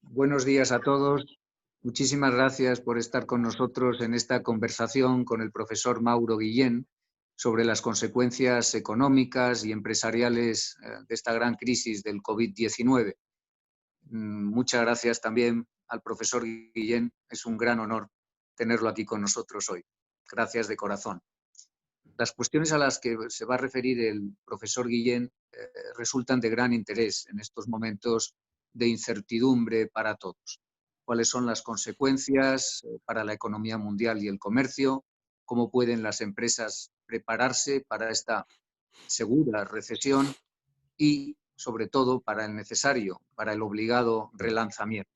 Buenos días a todos. Muchísimas gracias por estar con nosotros en esta conversación con el profesor Mauro Guillén sobre las consecuencias económicas y empresariales de esta gran crisis del COVID-19. Muchas gracias también al profesor Guillén. Es un gran honor tenerlo aquí con nosotros hoy. Gracias de corazón. Las cuestiones a las que se va a referir el profesor Guillén resultan de gran interés en estos momentos de incertidumbre para todos. ¿Cuáles son las consecuencias para la economía mundial y el comercio? ¿Cómo pueden las empresas prepararse para esta segura recesión? Y, sobre todo, para el necesario, para el obligado relanzamiento.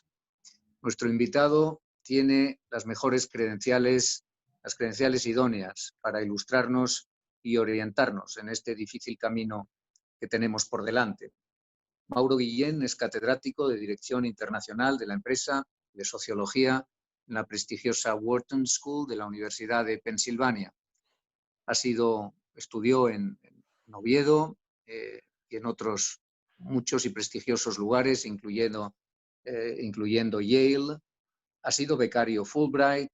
Nuestro invitado tiene las mejores credenciales, las credenciales idóneas para ilustrarnos y orientarnos en este difícil camino que tenemos por delante. Mauro Guillén es catedrático de Dirección Internacional de la empresa, de Sociología en la prestigiosa Wharton School de la Universidad de Pensilvania. Estudió en Oviedo y en otros muchos y prestigiosos lugares, incluyendo Yale. Ha sido becario Fulbright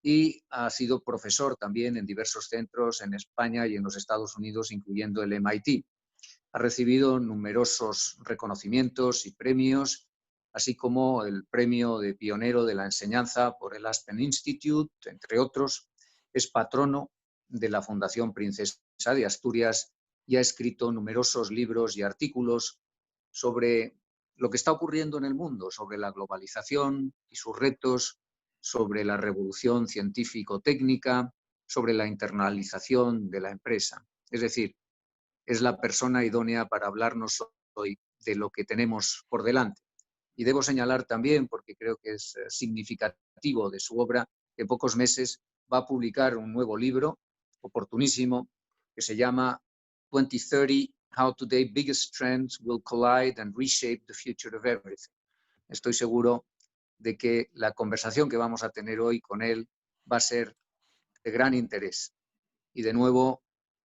y ha sido profesor también en diversos centros en España y en los Estados Unidos, incluyendo el MIT. Ha recibido numerosos reconocimientos y premios, así como el premio de pionero de la enseñanza por el Aspen Institute, entre otros. Es patrono de la Fundación Princesa de Asturias y ha escrito numerosos libros y artículos sobre lo que está ocurriendo en el mundo, sobre la globalización y sus retos, sobre la revolución científico-técnica, sobre la internalización de la empresa. Es decir, es la persona idónea para hablarnos hoy de lo que tenemos por delante. Y debo señalar también, porque creo que es significativo de su obra, que en pocos meses va a publicar un nuevo libro, oportunísimo, que se llama 2030, How Today's Biggest Trends Will Collide and Reshape the Future of Everything. Estoy seguro de que la conversación que vamos a tener hoy con él va a ser de gran interés. Y de nuevo,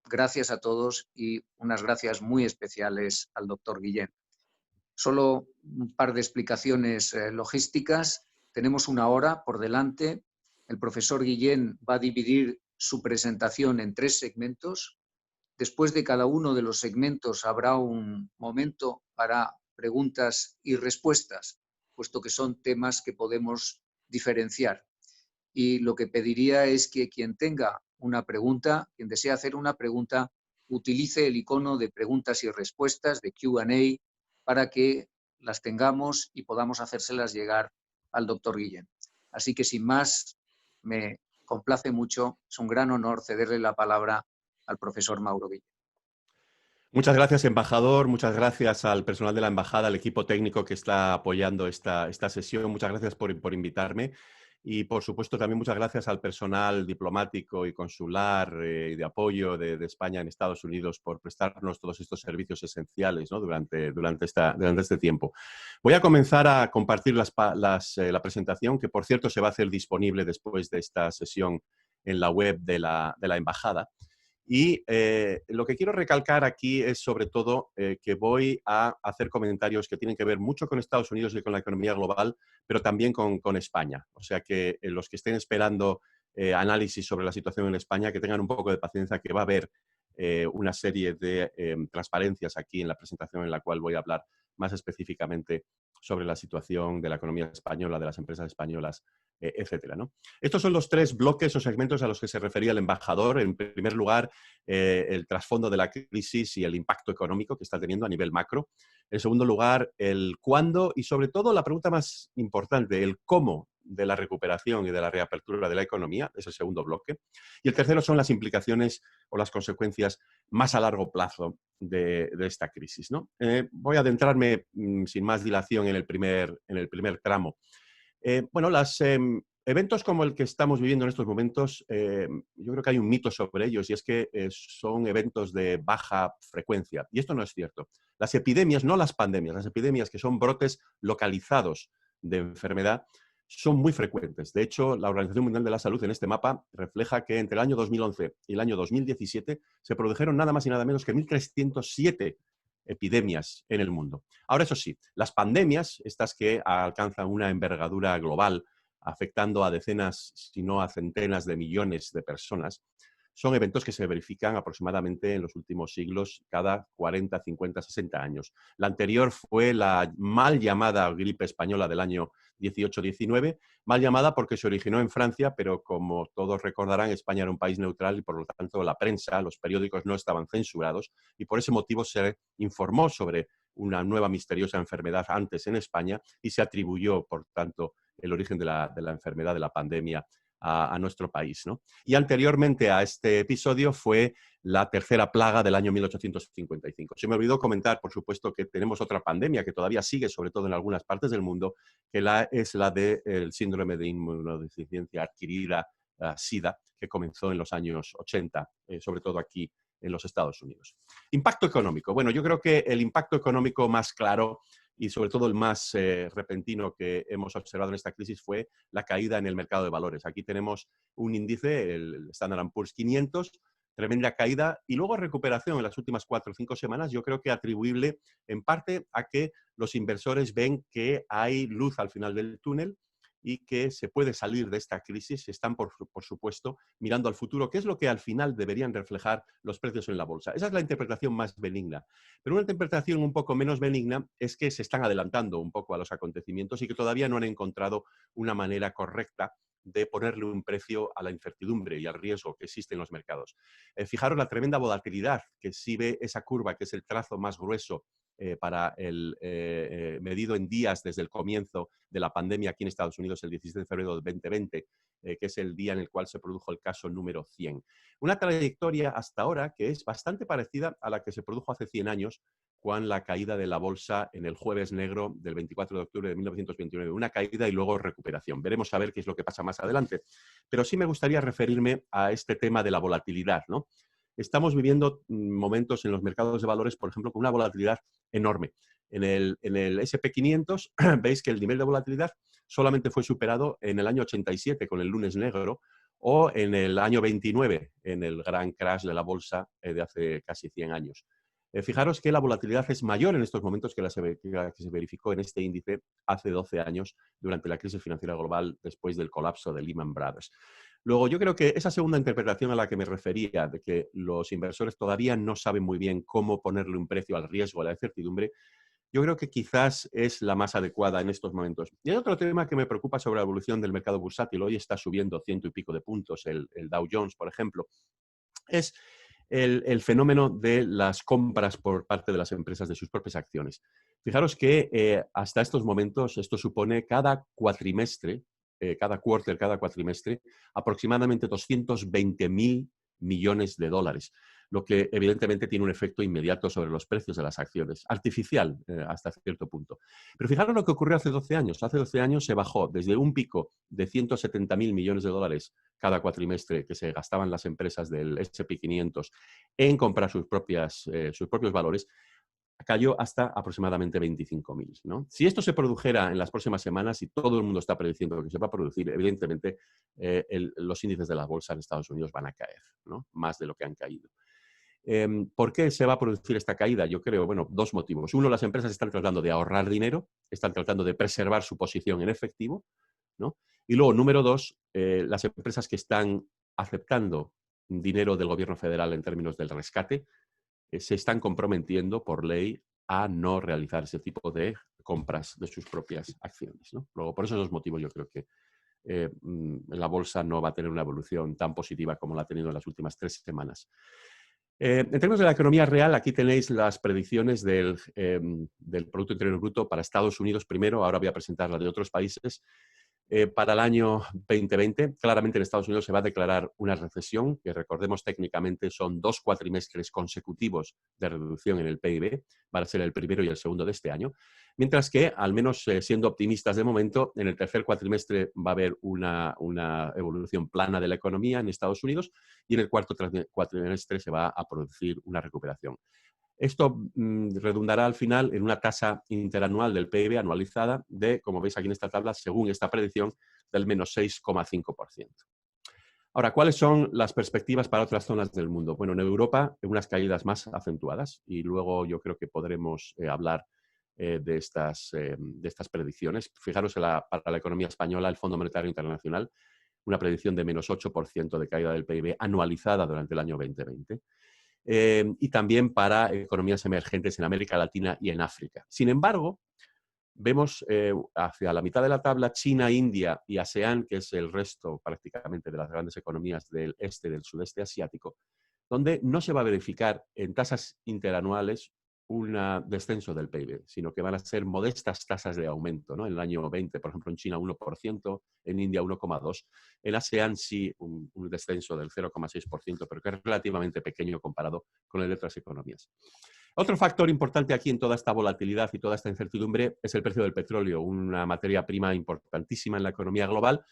gracias a todos y unas gracias muy especiales al doctor Guillén. Solo un par de explicaciones logísticas. Tenemos una hora por delante. El profesor Guillén va a dividir su presentación en 3 segmentos. Después de cada uno de los segmentos habrá un momento para preguntas y respuestas, puesto que son temas que podemos diferenciar. Y lo que pediría es que quien tenga una pregunta, quien desea hacer una pregunta, utilice el icono de preguntas y respuestas, de Q&A, para que las tengamos y podamos hacérselas llegar al doctor Guillén. Así que sin más, me complace mucho, es un gran honor cederle la palabra al profesor Mauro Guillén. Muchas gracias, embajador. Muchas gracias al personal de la embajada, al equipo técnico que está apoyando esta sesión. Muchas gracias por invitarme. Y, por supuesto, también muchas gracias al personal diplomático y consular y de apoyo de España en Estados Unidos por prestarnos todos estos servicios esenciales, ¿no? durante este tiempo. Voy a comenzar a compartir la presentación, que, por cierto, se va a hacer disponible después de esta sesión en la web de la embajada. Y lo que quiero recalcar aquí es sobre todo que voy a hacer comentarios que tienen que ver mucho con Estados Unidos y con la economía global, pero también con España. O sea que los que estén esperando análisis sobre la situación en España, que tengan un poco de paciencia, que va a haber una serie de transparencias aquí en la presentación en la cual voy a hablar más específicamente sobre la situación de la economía española, de las empresas españolas, etcétera, ¿no? Estos son los 3 bloques o segmentos a los que se refería el embajador. En primer lugar, el trasfondo de la crisis y el impacto económico que está teniendo a nivel macro. En segundo lugar, el cuándo y, sobre todo, la pregunta más importante, el cómo de la recuperación y de la reapertura de la economía, es el segundo bloque. Y el tercero son las implicaciones o las consecuencias más a largo plazo de esta crisis, ¿no? Voy a adentrarme sin más dilación en el primer tramo. Bueno, los eventos como el que estamos viviendo en estos momentos, yo creo que hay un mito sobre ellos y es que son eventos de baja frecuencia. Y esto no es cierto. Las epidemias, no las pandemias, las epidemias que son brotes localizados de enfermedad, son muy frecuentes. De hecho, la Organización Mundial de la Salud en este mapa refleja que entre el año 2011 y el año 2017 se produjeron nada más y nada menos que 1.307 epidemias en el mundo. Ahora, eso sí, las pandemias, estas que alcanzan una envergadura global, afectando a decenas, si no a centenas de millones de personas, son eventos que se verifican aproximadamente en los últimos siglos cada 40, 50, 60 años. La anterior fue la mal llamada gripe española del año 18-19, mal llamada porque se originó en Francia, pero como todos recordarán, España era un país neutral y por lo tanto la prensa, los periódicos no estaban censurados y por ese motivo se informó sobre una nueva misteriosa enfermedad antes en España y se atribuyó, por tanto, el origen de la enfermedad, de la pandemia, a nuestro país, ¿no? Y anteriormente a este episodio fue la tercera plaga del año 1855. Se me olvidó comentar, por supuesto, que tenemos otra pandemia que todavía sigue, sobre todo en algunas partes del mundo, que es la del síndrome de inmunodeficiencia adquirida, SIDA, que comenzó en los años 80, sobre todo aquí en los Estados Unidos. Impacto económico. Bueno, yo creo que el impacto económico más claro y sobre todo el más repentino que hemos observado en esta crisis fue la caída en el mercado de valores. Aquí tenemos un índice, el Standard & Poor's 500, tremenda caída y luego recuperación en las últimas 4 o 5 semanas, yo creo que atribuible en parte a que los inversores ven que hay luz al final del túnel y que se puede salir de esta crisis. Están, por supuesto, mirando al futuro, que es lo que al final deberían reflejar los precios en la bolsa. Esa es la interpretación más benigna. Pero una interpretación un poco menos benigna es que se están adelantando un poco a los acontecimientos y que todavía no han encontrado una manera correcta de ponerle un precio a la incertidumbre y al riesgo que existe en los mercados. Fijaros la tremenda volatilidad que sí ve esa curva, que es el trazo más grueso para el medido en días desde el comienzo de la pandemia aquí en Estados Unidos, el 16 de febrero de 2020, que es el día en el cual se produjo el caso número 100. Una trayectoria hasta ahora que es bastante parecida a la que se produjo hace 100 años con la caída de la bolsa en el jueves negro del 24 de octubre de 1929. Una caída y luego recuperación. Veremos a ver qué es lo que pasa más adelante. Pero sí me gustaría referirme a este tema de la volatilidad, ¿no? Estamos viviendo momentos en los mercados de valores, por ejemplo, con una volatilidad enorme. En el S&P 500 veis que el nivel de volatilidad solamente fue superado en el año 87 con el lunes negro o en el año 29 en el gran crash de la bolsa de hace casi 100 años. Fijaros que la volatilidad es mayor en estos momentos que la que se verificó en este índice hace 12 años durante la crisis financiera global después del colapso de Lehman Brothers. Luego, yo creo que esa segunda interpretación a la que me refería, de que los inversores todavía no saben muy bien cómo ponerle un precio al riesgo, a la incertidumbre, yo creo que quizás es la más adecuada en estos momentos. Y hay otro tema que me preocupa sobre la evolución del mercado bursátil. Hoy está subiendo 100 y pico de puntos el Dow Jones, por ejemplo. Es el fenómeno de las compras por parte de las empresas de sus propias acciones. Fijaros que hasta estos momentos esto supone cada cuatrimestre, cada cuatrimestre, aproximadamente 220.000 millones de dólares, lo que evidentemente tiene un efecto inmediato sobre los precios de las acciones, artificial hasta cierto punto. Pero fijaros lo que ocurrió hace 12 años. Hace 12 años se bajó desde un pico de 170.000 millones de dólares cada cuatrimestre que se gastaban las empresas del S&P 500 en comprar sus propios valores, cayó hasta aproximadamente 25.000, ¿no? Si esto se produjera en las próximas semanas y todo el mundo está prediciendo que se va a producir, evidentemente los índices de la bolsa en Estados Unidos van a caer, ¿no? Más de lo que han caído. ¿Por qué se va a producir esta caída? Yo creo, bueno, 2 motivos. Uno, las empresas están tratando de ahorrar dinero, están tratando de preservar su posición en efectivo, ¿no? Y luego, número 2, las empresas que están aceptando dinero del gobierno federal en términos del rescate, se están comprometiendo por ley a no realizar ese tipo de compras de sus propias acciones, ¿no? Luego, por esos 2 motivos yo creo que la bolsa no va a tener una evolución tan positiva como la ha tenido en las últimas 3 semanas. En términos de la economía real, aquí tenéis las predicciones del Producto Interior Bruto para Estados Unidos primero, ahora voy a presentar la de otros países. Para el año 2020, claramente en Estados Unidos se va a declarar una recesión, que recordemos técnicamente son 2 cuatrimestres consecutivos de reducción en el PIB, van a ser el primero y el segundo de este año, mientras que, al menos siendo optimistas de momento, en el tercer cuatrimestre va a haber una evolución plana de la economía en Estados Unidos y en el cuarto cuatrimestre se va a producir una recuperación. Esto redundará al final en una tasa interanual del PIB anualizada de, como veis aquí en esta tabla, según esta predicción, del menos 6,5%. Ahora, ¿cuáles son las perspectivas para otras zonas del mundo? Bueno, en Europa, unas caídas más acentuadas y luego yo creo que podremos hablar de estas predicciones. Fijaros, para la economía española, el Fondo Monetario Internacional, una predicción de menos 8% de caída del PIB anualizada durante el año 2020. Y también para economías emergentes en América Latina y en África. Sin embargo, vemos hacia la mitad de la tabla China, India y ASEAN, que es el resto prácticamente de las grandes economías del este y del sudeste asiático, donde no se va a verificar en tasas interanuales un descenso del PIB, sino que van a ser modestas tasas de aumento, ¿no? En el año 20, por ejemplo, en China 1%, en India 1,2%, en ASEAN sí un descenso del 0,6%, pero que es relativamente pequeño comparado con el de otras economías. Otro factor importante aquí en toda esta volatilidad y toda esta incertidumbre es el precio del petróleo, una materia prima importantísima en la economía global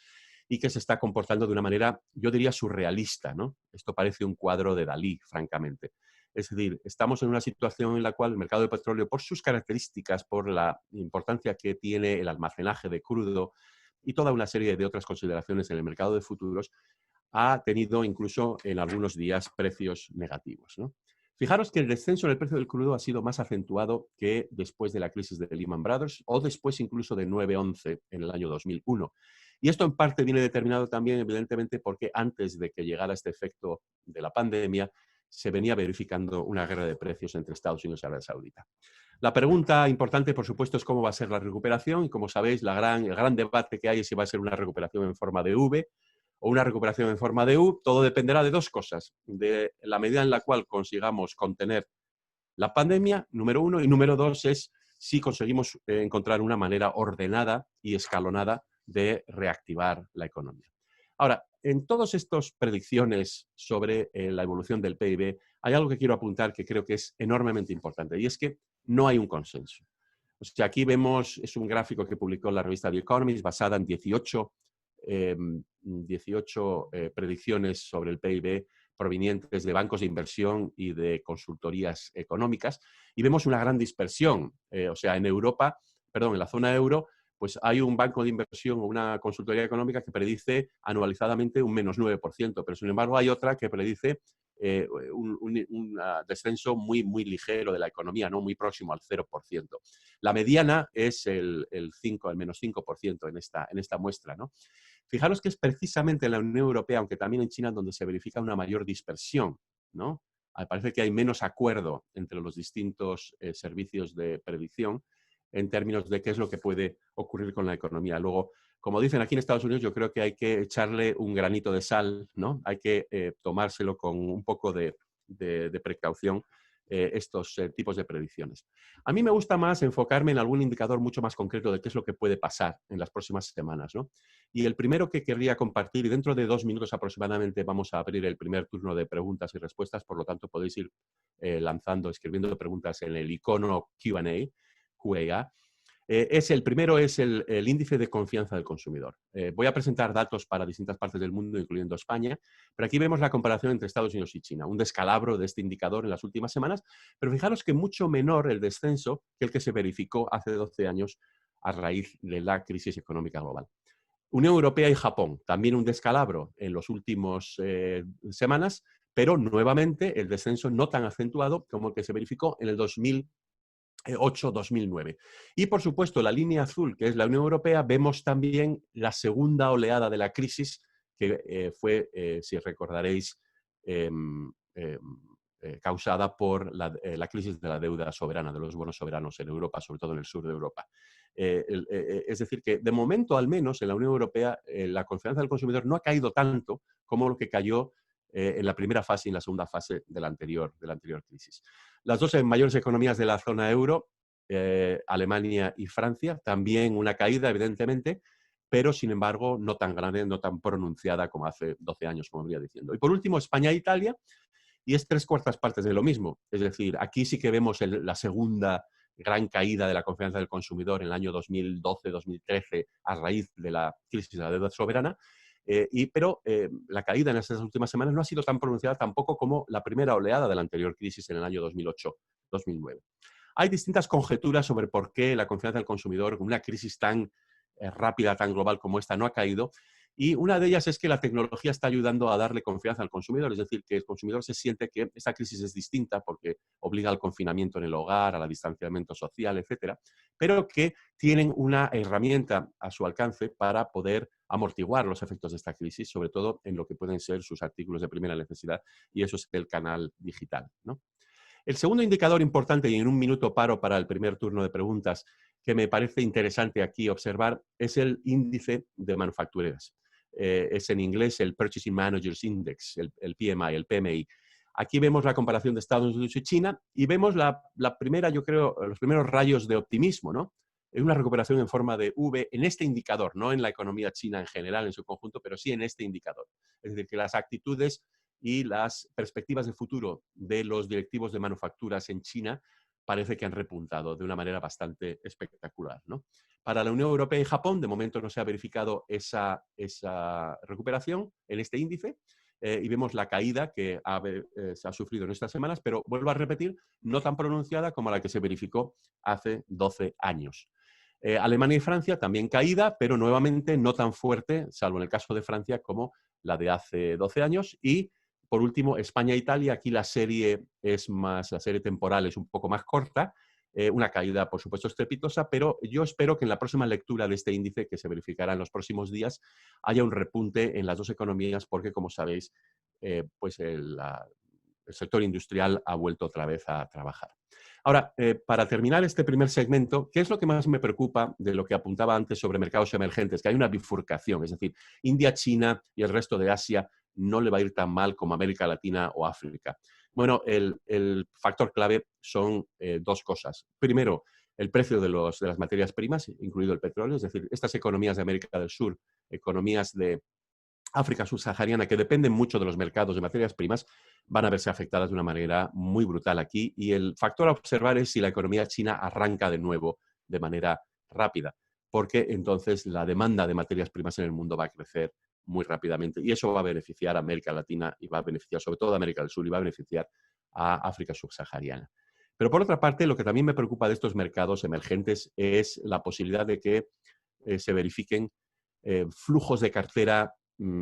y que se está comportando de una manera, yo diría, surrealista, ¿no? Esto parece un cuadro de Dalí, francamente. Es decir, estamos en una situación en la cual el mercado del petróleo, por sus características, por la importancia que tiene el almacenaje de crudo y toda una serie de otras consideraciones en el mercado de futuros, ha tenido incluso en algunos días precios negativos, ¿no? Fijaros que el descenso en el precio del crudo ha sido más acentuado que después de la crisis de Lehman Brothers o después incluso de 9/11 en el año 2001. Y esto en parte viene determinado también, evidentemente, porque antes de que llegara este efecto de la pandemia, se venía verificando una guerra de precios entre Estados Unidos y Arabia Saudita. La pregunta importante, por supuesto, es cómo va a ser la recuperación. Y como sabéis, el gran debate que hay es si va a ser una recuperación en forma de V o una recuperación en forma de U. Todo dependerá de dos cosas: de la medida en la cual consigamos contener la pandemia, número uno, y número dos es si conseguimos encontrar una manera ordenada y escalonada de reactivar la economía. Ahora, en todas estas predicciones sobre la evolución del PIB, hay algo que quiero apuntar que creo que es enormemente importante, y es que no hay un consenso. O sea, aquí vemos, es un gráfico que publicó la revista The Economist basada en 18 predicciones sobre el PIB provenientes de bancos de inversión y de consultorías económicas, y vemos una gran dispersión. O sea, en Europa, perdón, en la zona euro, pues hay un banco de inversión o una consultoría económica que predice anualizadamente un menos 9%, pero sin embargo hay otra que predice un descenso muy, muy ligero de la economía, ¿no? Muy próximo al 0%. La mediana es el menos 5% en esta muestra, ¿no? Fijaros que es precisamente en la Unión Europea, aunque también en China, donde se verifica una mayor dispersión, ¿no? Parece que hay menos acuerdo entre los distintos servicios de predicción en términos de qué es lo que puede ocurrir con la economía. Luego, como dicen aquí en Estados Unidos, yo creo que hay que echarle un granito de sal, ¿no? Hay que tomárselo con un poco de precaución estos tipos de predicciones. A mí me gusta más enfocarme en algún indicador mucho más concreto de qué es lo que puede pasar en las próximas semanas, ¿no? Y el primero que querría compartir, y dentro de 2 minutos aproximadamente vamos a abrir el primer turno de preguntas y respuestas, por lo tanto podéis ir escribiendo preguntas en el icono Q&A, QA. El primero es el índice de confianza del consumidor. Voy a presentar datos para distintas partes del mundo, incluyendo España, pero aquí vemos la comparación entre Estados Unidos y China, un descalabro de este indicador en las últimas semanas, pero fijaros que mucho menor el descenso que el que se verificó hace 12 años a raíz de la crisis económica global. Unión Europea y Japón, también un descalabro en las últimas semanas, pero nuevamente el descenso no tan acentuado como el que se verificó en el 2008-2009. Y por supuesto, la línea azul, que es la Unión Europea, vemos también la segunda oleada de la crisis, que fue, si recordaréis, causada por la crisis de la deuda soberana, de los bonos soberanos en Europa, sobre todo en el sur de Europa. Es decir, que de momento, al menos en la Unión Europea, la confianza del consumidor no ha caído tanto como lo que cayó en la primera fase y en la segunda fase de la anterior crisis. Las dos mayores economías de la zona euro, Alemania y Francia, también una caída, evidentemente, pero sin embargo no tan grande, no tan pronunciada como hace 12 años, como venía diciendo. Y por último, España e Italia, y es 3/4 partes de lo mismo. Es decir, aquí sí que vemos la segunda gran caída de la confianza del consumidor en el año 2012-2013 a raíz de la crisis de la deuda soberana, pero la caída en estas últimas semanas no ha sido tan pronunciada tampoco como la primera oleada de la anterior crisis en el año 2008-2009. Hay distintas conjeturas sobre por qué la confianza del consumidor, con una crisis tan rápida, tan global como esta, no ha caído. Y una de ellas es que la tecnología está ayudando a darle confianza al consumidor, es decir, que el consumidor se siente que esta crisis es distinta porque obliga al confinamiento en el hogar, al distanciamiento social, etcétera, pero que tienen una herramienta a su alcance para poder amortiguar los efectos de esta crisis, sobre todo en lo que pueden ser sus artículos de primera necesidad, y eso es el canal digital, ¿no? El segundo indicador importante, y en un minuto paro para el primer turno de preguntas, que me parece interesante aquí observar, es el índice de manufactureras. Es en inglés el Purchasing Managers Index, el PMI, el PMI. Aquí vemos la comparación de Estados Unidos y China y vemos la primera, yo creo, los primeros rayos de optimismo, ¿no? Es una recuperación en forma de V en este indicador, no en la economía china en general, en su conjunto, pero sí en este indicador. Es decir, que las actitudes y las perspectivas de futuro de los directivos de manufacturas en China parece que han repuntado de una manera bastante espectacular, ¿no? Para la Unión Europea y Japón, de momento no se ha verificado esa recuperación en este índice y vemos la caída que se ha sufrido en estas semanas, pero vuelvo a repetir, no tan pronunciada como la que se verificó hace 12 años. Alemania y Francia también caída, pero nuevamente no tan fuerte, salvo en el caso de Francia, como la de hace 12 años. Y por último, España e Italia, aquí la serie temporal es un poco más corta, una caída, por supuesto, estrepitosa, pero yo espero que en la próxima lectura de este índice, que se verificará en los próximos días, haya un repunte en las dos economías, porque, como sabéis, pues el sector industrial ha vuelto otra vez a trabajar. Ahora, para terminar este primer segmento, ¿qué es lo que más me preocupa de lo que apuntaba antes sobre mercados emergentes? Que hay una bifurcación, es decir, India, China y el resto de Asia no le va a ir tan mal como América Latina o África. Bueno, el factor clave son dos cosas. Primero, el precio de las materias primas, incluido el petróleo, es decir, estas economías de América del Sur, economías de África subsahariana, que dependen mucho de los mercados de materias primas, van a verse afectadas de una manera muy brutal aquí. Y el factor a observar es si la economía china arranca de nuevo de manera rápida, porque entonces la demanda de materias primas en el mundo va a crecer muy rápidamente y eso va a beneficiar a América Latina y va a beneficiar sobre todo a América del Sur y va a beneficiar a África subsahariana. Pero por otra parte, lo que también me preocupa de estos mercados emergentes es la posibilidad de que se verifiquen flujos de cartera,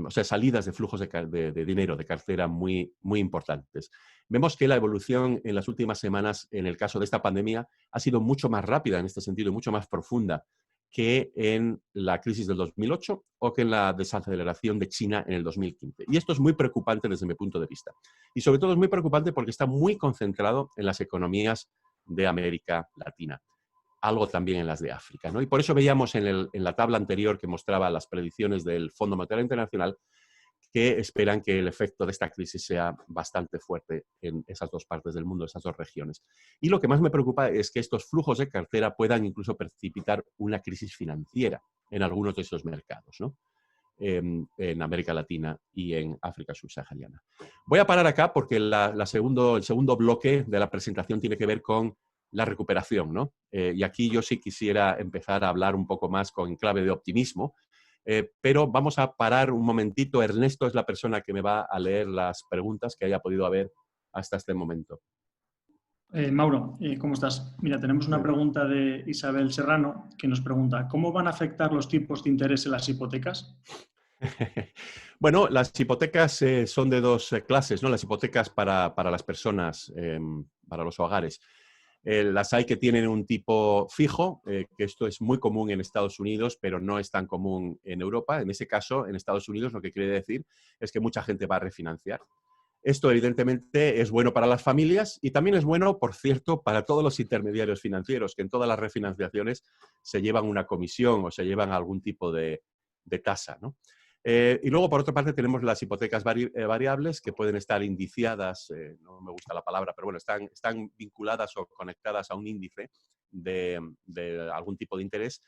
o sea, salidas de flujos de dinero, de cartera muy, muy importantes. Vemos que la evolución en las últimas semanas, en el caso de esta pandemia, ha sido mucho más rápida en este sentido y mucho más profunda que en la crisis del 2008 o que en la desaceleración de China en el 2015. Y esto es muy preocupante desde mi punto de vista. Y sobre todo es muy preocupante porque está muy concentrado en las economías de América Latina, algo también en las de África, ¿no? Y por eso veíamos en la tabla anterior que mostraba las predicciones del Fondo Monetario Internacional que esperan que el efecto de esta crisis sea bastante fuerte en esas dos partes del mundo, esas dos regiones. Y lo que más me preocupa es que estos flujos de cartera puedan incluso precipitar una crisis financiera en algunos de esos mercados, ¿no? En América Latina y en África subsahariana. Voy a parar acá porque el segundo bloque de la presentación tiene que ver con la recuperación, ¿no? Y aquí yo sí quisiera empezar a hablar un poco más con clave de optimismo, pero vamos a parar un momentito. Ernesto es la persona que me va a leer las preguntas que haya podido haber hasta este momento. Mauro, ¿cómo estás? Mira, tenemos una pregunta de Isabel Serrano que nos pregunta, ¿cómo van a afectar los tipos de interés en las hipotecas? Bueno, las hipotecas son de dos clases, ¿no? Las hipotecas para las personas, para los hogares. Las hay que tienen un tipo fijo, que esto es muy común en Estados Unidos, pero no es tan común en Europa. En ese caso, en Estados Unidos, lo que quiere decir es que mucha gente va a refinanciar. Esto, evidentemente, es bueno para las familias y también es bueno, por cierto, para todos los intermediarios financieros, que en todas las refinanciaciones se llevan una comisión o se llevan algún tipo de tasa, ¿no? Y luego, por otra parte, tenemos las hipotecas variables que pueden estar indiciadas, no me gusta la palabra, pero bueno, están vinculadas o conectadas a un índice de algún tipo de interés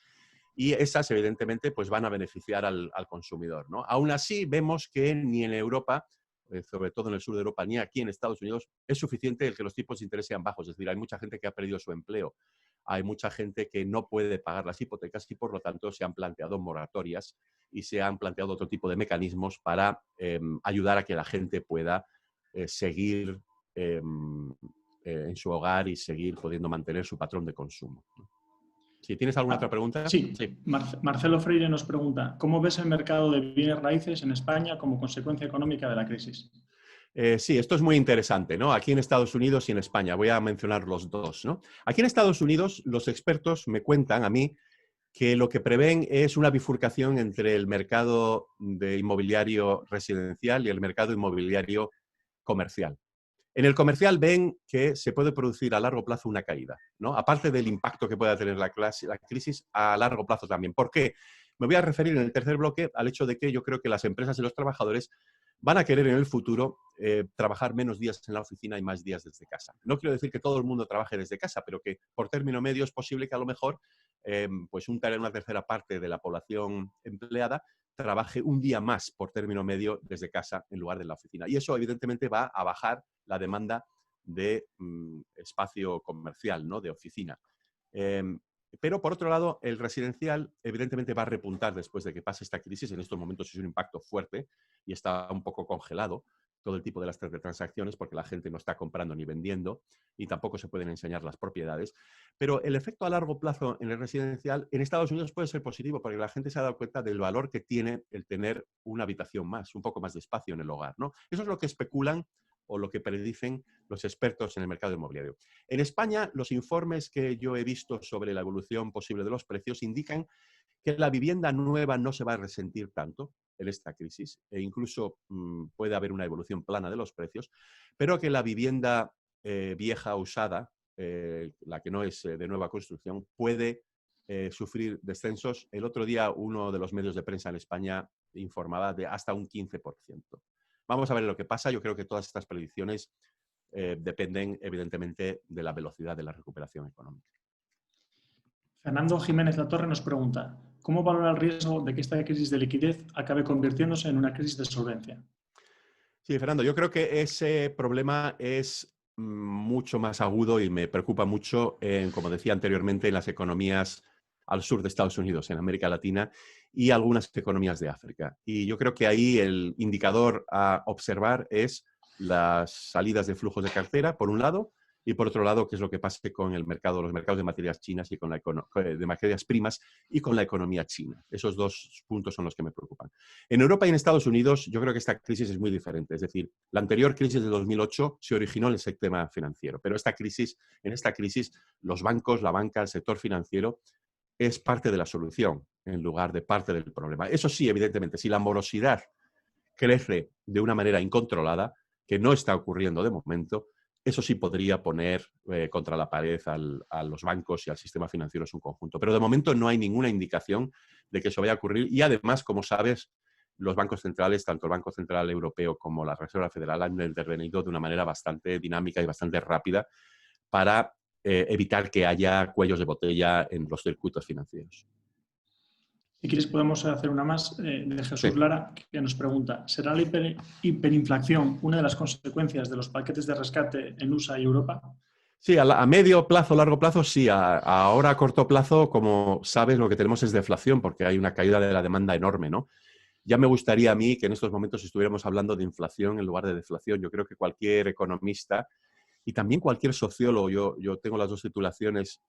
y esas, evidentemente, pues van a beneficiar al consumidor, ¿no? Aún así, vemos que ni en Europa, sobre todo en el sur de Europa, ni aquí en Estados Unidos, es suficiente el que los tipos de interés sean bajos. Es decir, hay mucha gente que ha perdido su empleo, hay mucha gente que no puede pagar las hipotecas y, por lo tanto, se han planteado moratorias y se han planteado otro tipo de mecanismos para ayudar a que la gente pueda seguir en su hogar y seguir pudiendo mantener su patrón de consumo. Si tienes alguna otra pregunta. Sí. Marcelo Freire nos pregunta, ¿cómo ves el mercado de bienes raíces en España como consecuencia económica de la crisis? Sí, esto es muy interesante, ¿no? Aquí en Estados Unidos y en España. Voy a mencionar los dos, ¿no? Aquí en Estados Unidos, los expertos me cuentan a mí que lo que prevén es una bifurcación entre el mercado de inmobiliario residencial y el mercado inmobiliario comercial. En el comercial ven que se puede producir a largo plazo una caída, ¿no? Aparte del impacto que pueda tener la crisis a largo plazo también. ¿Por qué? Me voy a referir en el tercer bloque al hecho de que yo creo que las empresas y los trabajadores van a querer en el futuro trabajar menos días en la oficina y más días desde casa. No quiero decir que todo el mundo trabaje desde casa, pero que por término medio es posible que a lo mejor pues una tercera parte de la población empleada trabaje un día más por término medio desde casa en lugar de la oficina. Y eso evidentemente va a bajar la demanda de espacio comercial, ¿no? De oficina. Pero, por otro lado, el residencial evidentemente va a repuntar después de que pase esta crisis. En estos momentos es un impacto fuerte y está un poco congelado todo el tipo de las transacciones porque la gente no está comprando ni vendiendo y tampoco se pueden enseñar las propiedades. Pero el efecto a largo plazo en el residencial en Estados Unidos puede ser positivo porque la gente se ha dado cuenta del valor que tiene el tener una habitación más, un poco más de espacio en el hogar, ¿no? Eso es lo que especulan o lo que predicen los expertos en el mercado inmobiliario. En España, los informes que yo he visto sobre la evolución posible de los precios indican que la vivienda nueva no se va a resentir tanto en esta crisis e incluso puede haber una evolución plana de los precios, pero que la vivienda vieja, usada, la que no es de nueva construcción, puede sufrir descensos. El otro día uno de los medios de prensa en España informaba de hasta un 15%. Vamos a ver lo que pasa. Yo creo que todas estas predicciones dependen, evidentemente, de la velocidad de la recuperación económica. Fernando Jiménez Latorre nos pregunta, ¿cómo valora el riesgo de que esta crisis de liquidez acabe convirtiéndose en una crisis de solvencia? Sí, Fernando, yo creo que ese problema es mucho más agudo y me preocupa mucho, como decía anteriormente, en las economías al sur de Estados Unidos, en América Latina y algunas economías de África. Y yo creo que ahí el indicador a observar es las salidas de flujos de cartera, por un lado, y por otro lado, qué es lo que pase con el mercado, los mercados de materias chinas y con de materias primas y con la economía china. Esos dos puntos son los que me preocupan. En Europa y en Estados Unidos, yo creo que esta crisis es muy diferente. Es decir, la anterior crisis de 2008 se originó en el sistema financiero, pero en esta crisis, los bancos, la banca, el sector financiero es parte de la solución en lugar de parte del problema. Eso sí, evidentemente, si la morosidad crece de una manera incontrolada, que no está ocurriendo de momento, eso sí podría poner contra la pared a los bancos y al sistema financiero en su conjunto. Pero de momento no hay ninguna indicación de que eso vaya a ocurrir y además, como sabes, los bancos centrales, tanto el Banco Central Europeo como la Reserva Federal, han intervenido de una manera bastante dinámica y bastante rápida para evitar que haya cuellos de botella en los circuitos financieros. Si quieres podemos hacer una más de Jesús Sí. Lara, que nos pregunta, ¿será la hiperinflación una de las consecuencias de los paquetes de rescate en USA y Europa? Sí, a medio plazo, largo plazo, sí. Ahora a corto plazo, como sabes, lo que tenemos es deflación porque hay una caída de la demanda enorme, ¿no? Ya me gustaría a mí que en estos momentos estuviéramos hablando de inflación en lugar de deflación. Yo creo que cualquier economista y también cualquier sociólogo, yo tengo las dos titulaciones,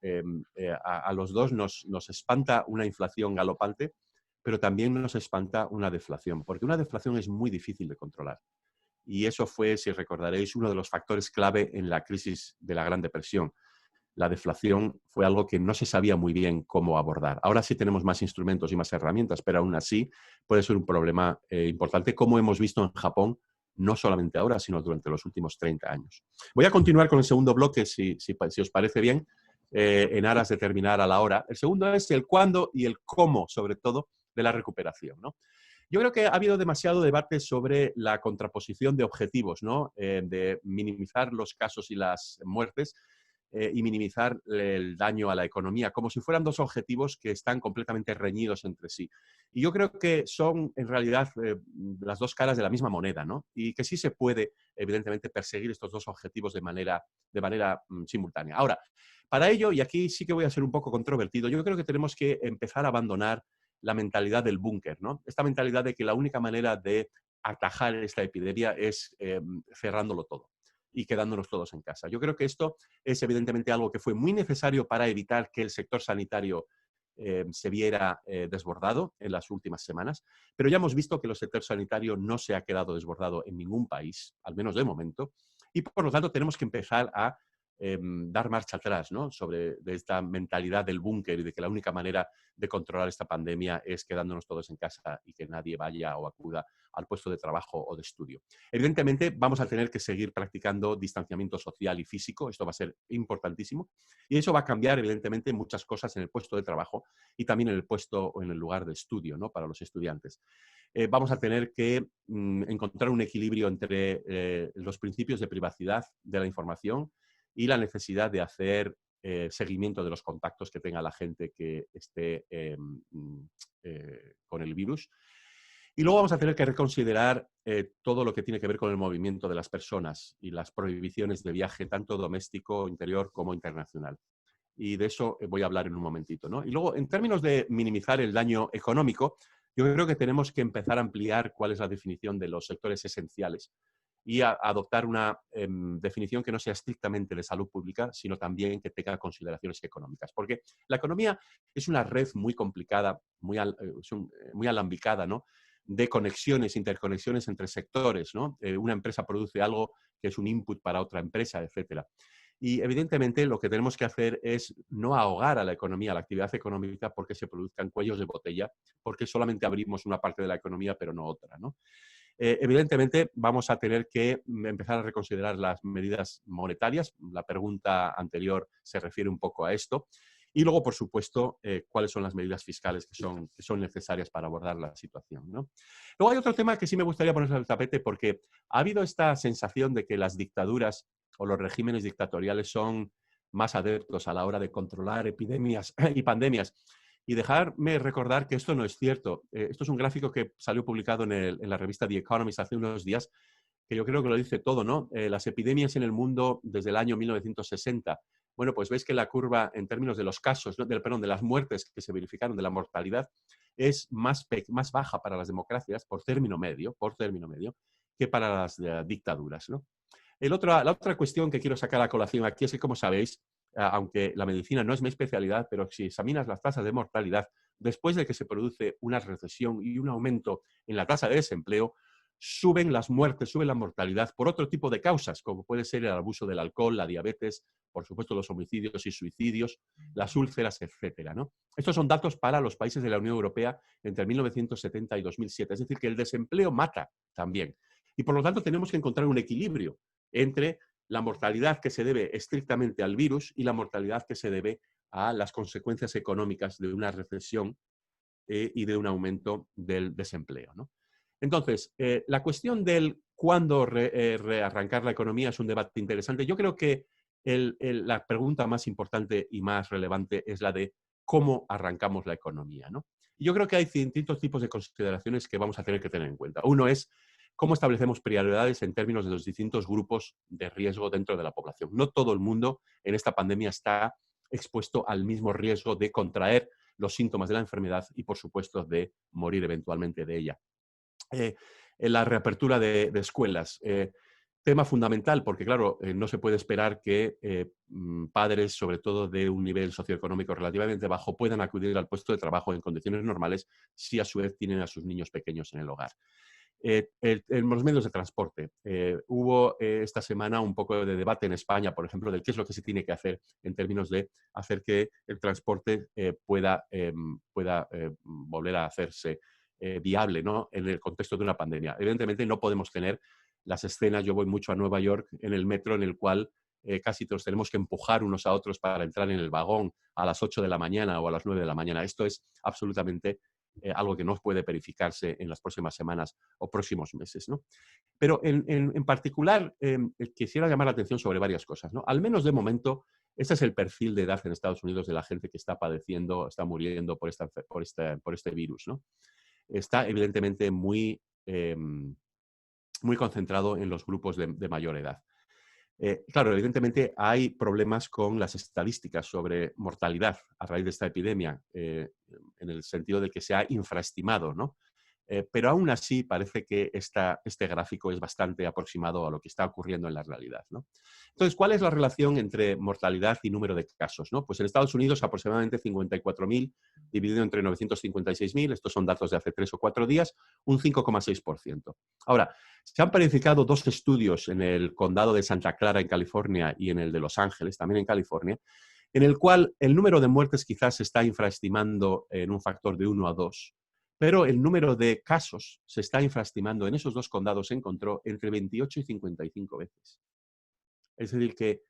a los dos nos espanta una inflación galopante, pero también nos espanta una deflación, porque una deflación es muy difícil de controlar. Y eso fue, si recordaréis, uno de los factores clave en la crisis de la Gran Depresión. La deflación fue algo que no se sabía muy bien cómo abordar. Ahora sí tenemos más instrumentos y más herramientas, pero aún así puede ser un problema importante, como hemos visto en Japón, no solamente ahora, sino durante los últimos 30 años. Voy a continuar con el segundo bloque, si os parece bien, en aras de terminar a la hora. El segundo es el cuándo y el cómo, sobre todo, de la recuperación, ¿no? Yo creo que ha habido demasiado debate sobre la contraposición de objetivos, ¿no? De minimizar los casos y las muertes y minimizar el daño a la economía, como si fueran dos objetivos que están completamente reñidos entre sí. Y yo creo que son, en realidad, las dos caras de la misma moneda, ¿no? Y que sí se puede, evidentemente, perseguir estos dos objetivos de manera simultánea. Ahora, para ello, y aquí sí que voy a ser un poco controvertido, yo creo que tenemos que empezar a abandonar la mentalidad del búnker, ¿no? Esta mentalidad de que la única manera de atajar esta epidemia es cerrándolo todo. y quedándonos todos en casa. Yo creo que esto es evidentemente algo que fue muy necesario para evitar que el sector sanitario se viera desbordado en las últimas semanas, pero ya hemos visto que el sector sanitario no se ha quedado desbordado en ningún país, al menos de momento, y por lo tanto tenemos que empezar a dar marcha atrás, ¿no? De esta mentalidad del búnker y de que la única manera de controlar esta pandemia es quedándonos todos en casa y que nadie vaya o acuda al puesto de trabajo o de estudio. Evidentemente, vamos a tener que seguir practicando distanciamiento social y físico, esto va a ser importantísimo, y eso va a cambiar, evidentemente, muchas cosas en el puesto de trabajo y también en el puesto o en el lugar de estudio, ¿no? Para los estudiantes. Vamos a tener que encontrar un equilibrio entre los principios de privacidad de la información y la necesidad de hacer seguimiento de los contactos que tenga la gente que esté con el virus. Y luego vamos a tener que reconsiderar todo lo que tiene que ver con el movimiento de las personas y las prohibiciones de viaje, tanto doméstico, interior como internacional. Y de eso voy a hablar en un momentito, ¿no? Y luego, en términos de minimizar el daño económico, yo creo que tenemos que empezar a ampliar cuál es la definición de los sectores esenciales y a adoptar una definición que no sea estrictamente de salud pública, sino también que tenga consideraciones económicas. Porque la economía es una red muy complicada, muy alambicada, ¿no? De conexiones, interconexiones entre sectores, ¿no? Una empresa produce algo que es un input para otra empresa, etcétera. Y evidentemente lo que tenemos que hacer es no ahogar a la economía, a la actividad económica, porque se produzcan cuellos de botella, porque solamente abrimos una parte de la economía, pero no otra, ¿no? Evidentemente, vamos a tener que empezar a reconsiderar las medidas monetarias. La pregunta anterior se refiere un poco a esto. Y luego, por supuesto, cuáles son las medidas fiscales que son necesarias para abordar la situación, ¿no? Luego hay otro tema que sí me gustaría poner sobre el tapete porque ha habido esta sensación de que las dictaduras o los regímenes dictatoriales son más adeptos a la hora de controlar epidemias y pandemias. Y dejarme recordar que esto no es cierto. Esto es un gráfico que salió publicado en la revista The Economist hace unos días, que yo creo que lo dice todo, ¿no? Las epidemias en el mundo desde el año 1960. Bueno, pues veis que la curva en términos de los casos, ¿no? de las muertes que se verificaron, de la mortalidad, es más baja para las democracias por término medio, que para las dictaduras, ¿no? La otra cuestión que quiero sacar a colación aquí es que, como sabéis, aunque la medicina no es mi especialidad, pero si examinas las tasas de mortalidad, después de que se produce una recesión y un aumento en la tasa de desempleo, suben las muertes, sube la mortalidad por otro tipo de causas, como puede ser el abuso del alcohol, la diabetes, por supuesto los homicidios y suicidios, las úlceras, etcétera, ¿no? Estos son datos para los países de la Unión Europea entre 1970 y 2007. Es decir, que el desempleo mata también. Y por lo tanto tenemos que encontrar un equilibrio entre la mortalidad que se debe estrictamente al virus y la mortalidad que se debe a las consecuencias económicas de una recesión y de un aumento del desempleo, ¿no? Entonces, la cuestión del cuándo rearrancar la economía es un debate interesante. Yo creo que la pregunta más importante y más relevante es la de cómo arrancamos la economía, ¿no? Y yo creo que hay distintos tipos de consideraciones que vamos a tener que tener en cuenta. Uno es cómo establecemos prioridades en términos de los distintos grupos de riesgo dentro de la población. No todo el mundo en esta pandemia está expuesto al mismo riesgo de contraer los síntomas de la enfermedad y, por supuesto, de morir eventualmente de ella. La reapertura de escuelas. Tema fundamental porque, claro, no se puede esperar que padres, sobre todo de un nivel socioeconómico relativamente bajo, puedan acudir al puesto de trabajo en condiciones normales si a su vez tienen a sus niños pequeños en el hogar. En los medios de transporte. Hubo esta semana un poco de debate en España, por ejemplo, de qué es lo que se tiene que hacer en términos de hacer que el transporte pueda volver a hacerse viable, ¿no? En el contexto de una pandemia. Evidentemente no podemos tener las escenas, yo voy mucho a Nueva York, en el metro en el cual casi todos tenemos que empujar unos a otros para entrar en el vagón a las 8 de la mañana o a las 9 de la mañana. Esto es absolutamente algo que no puede verificarse en las próximas semanas o próximos meses, ¿no? Pero en particular quisiera llamar la atención sobre varias cosas, ¿no? Al menos de momento, este es el perfil de edad en Estados Unidos de la gente que está padeciendo, está muriendo por este virus, ¿no? Está evidentemente muy concentrado en los grupos de mayor edad. Claro, evidentemente hay problemas con las estadísticas sobre mortalidad a raíz de esta epidemia, en el sentido de que se ha infraestimado, ¿no? pero aún así parece que este gráfico es bastante aproximado a lo que está ocurriendo en la realidad, ¿no? Entonces, ¿cuál es la relación entre mortalidad y número de casos, ¿no? Pues en Estados Unidos aproximadamente 54.000 dividido entre 956.000, estos son datos de hace 3 o 4 días, un 5,6%. Ahora, se han verificado 2 estudios en el condado de Santa Clara en California y en el de Los Ángeles, también en California, en el cual el número de muertes quizás se está infraestimando en un factor de 1 a 2, pero el número de casos se está infraestimando en esos 2 condados, se encontró entre 28 y 55 veces. Es decir, que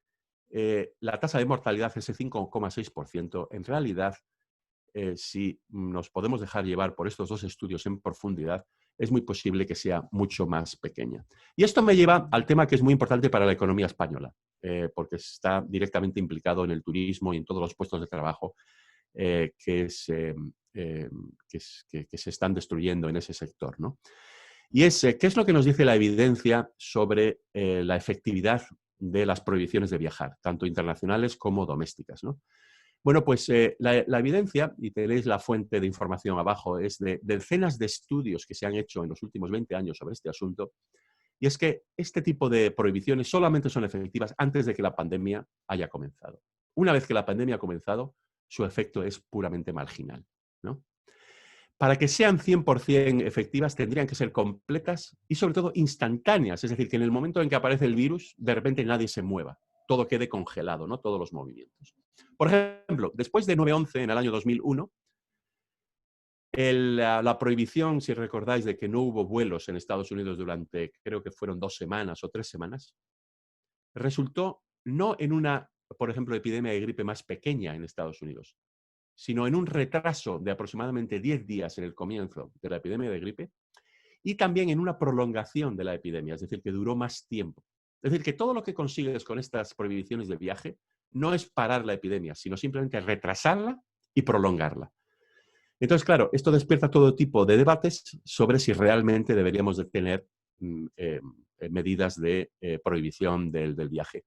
la tasa de mortalidad, ese 5,6%, en realidad, si nos podemos dejar llevar por estos 2 estudios en profundidad, es muy posible que sea mucho más pequeña. Y esto me lleva al tema que es muy importante para la economía española, porque está directamente implicado en el turismo y en todos los puestos de trabajo que se están destruyendo en ese sector, ¿no? Y es, ¿qué es lo que nos dice la evidencia sobre la efectividad de las prohibiciones de viajar, tanto internacionales como domésticas, ¿no? Bueno, pues la evidencia, y tenéis la fuente de información abajo, es de decenas de estudios que se han hecho en los últimos 20 años sobre este asunto, y es que este tipo de prohibiciones solamente son efectivas antes de que la pandemia haya comenzado. Una vez que la pandemia ha comenzado, su efecto es puramente marginal, ¿no? Para que sean 100% efectivas, tendrían que ser completas y, sobre todo, instantáneas. Es decir, que en el momento en que aparece el virus, de repente nadie se mueva. Todo quede congelado, ¿no? Todos los movimientos. Por ejemplo, después de 9/11, en el año 2001, la prohibición, si recordáis, de que no hubo vuelos en Estados Unidos durante, creo que fueron 2 semanas o 3 semanas, resultó no en una, por ejemplo, epidemia de gripe más pequeña en Estados Unidos, sino en un retraso de aproximadamente 10 días en el comienzo de la epidemia de gripe y también en una prolongación de la epidemia, es decir, que duró más tiempo. Es decir, que todo lo que consigues con estas prohibiciones de viaje no es parar la epidemia, sino simplemente retrasarla y prolongarla. Entonces, claro, esto despierta todo tipo de debates sobre si realmente deberíamos de tener medidas de prohibición del viaje.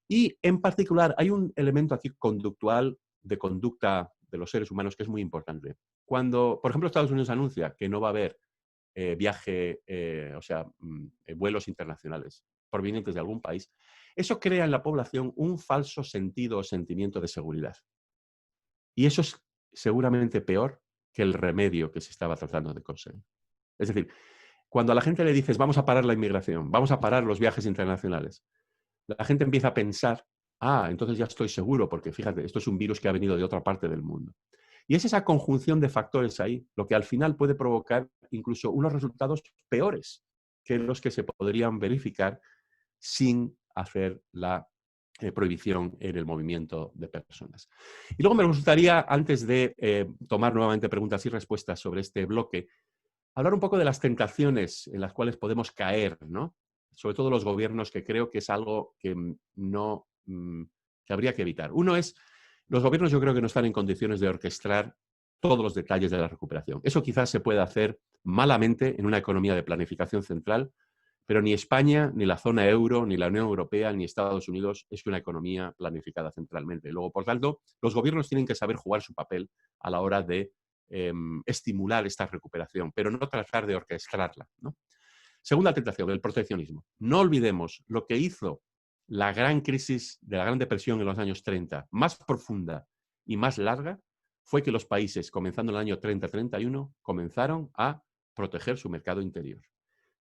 Y en particular hay un elemento aquí conductual de conducta de los seres humanos que es muy importante. Cuando, por ejemplo, Estados Unidos anuncia que no va a haber vuelos internacionales provenientes de algún país, eso crea en la población un falso sentido o sentimiento de seguridad. Y eso es seguramente peor que el remedio que se estaba tratando de conseguir. Es decir, cuando a la gente le dices vamos a parar la inmigración, vamos a parar los viajes internacionales, la gente empieza a pensar, entonces ya estoy seguro, porque fíjate, esto es un virus que ha venido de otra parte del mundo. Y es esa conjunción de factores ahí lo que al final puede provocar incluso unos resultados peores que los que se podrían verificar sin hacer la prohibición en el movimiento de personas. Y luego me gustaría, antes de tomar nuevamente preguntas y respuestas sobre este bloque, hablar un poco de las tentaciones en las cuales podemos caer, ¿no? Sobre todo los gobiernos, que creo que es algo que que habría que evitar. Uno es, los gobiernos yo creo que no están en condiciones de orquestar todos los detalles de la recuperación. Eso quizás se puede hacer malamente en una economía de planificación central, pero ni España, ni la zona euro, ni la Unión Europea, ni Estados Unidos es una economía planificada centralmente. Luego, por tanto, los gobiernos tienen que saber jugar su papel a la hora de estimular esta recuperación, pero no tratar de orquestarla, ¿no? Segunda tentación, el proteccionismo. No olvidemos lo que hizo la gran crisis de la Gran Depresión en los años 30, más profunda y más larga, fue que los países, comenzando en el año 30-31, comenzaron a proteger su mercado interior.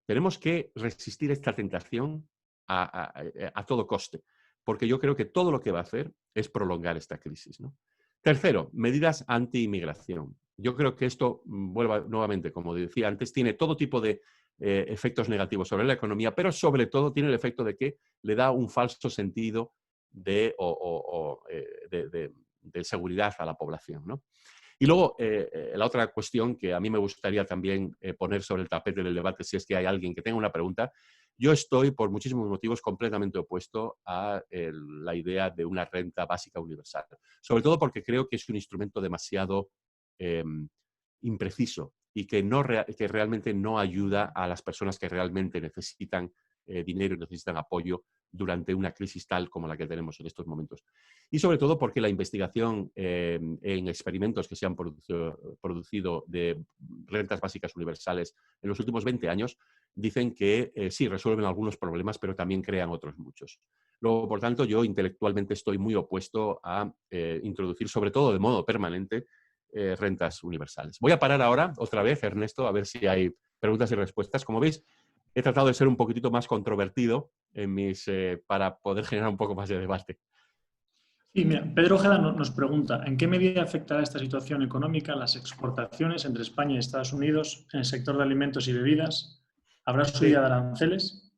Tenemos que resistir esta tentación a todo coste, porque yo creo que todo lo que va a hacer es prolongar esta crisis, ¿no? Tercero, medidas anti-inmigración. Yo creo que esto, vuelvo nuevamente, como decía antes, tiene todo tipo de efectos negativos sobre la economía, pero sobre todo tiene el efecto de que le da un falso sentido de seguridad a la población, ¿no? Y luego, la otra cuestión que a mí me gustaría también poner sobre el tapete del debate, si es que hay alguien que tenga una pregunta, yo estoy, por muchísimos motivos, completamente opuesto a la idea de una renta básica universal. Sobre todo porque creo que es un instrumento demasiado impreciso y que realmente no ayuda a las personas que realmente necesitan dinero y necesitan apoyo durante una crisis tal como la que tenemos en estos momentos. Y sobre todo porque la investigación en experimentos que se han producido de rentas básicas universales en los últimos 20 años dicen que sí, resuelven algunos problemas, pero también crean otros muchos. Luego, por tanto, yo intelectualmente estoy muy opuesto a introducir, sobre todo de modo permanente, rentas universales. Voy a parar ahora, otra vez, Ernesto, a ver si hay preguntas y respuestas. Como veis, he tratado de ser un poquitito más controvertido para poder generar un poco más de debate. Sí, mira, Pedro Ojeda nos pregunta, ¿en qué medida afectará esta situación económica las exportaciones entre España y Estados Unidos en el sector de alimentos y bebidas? ¿Habrá subida de aranceles?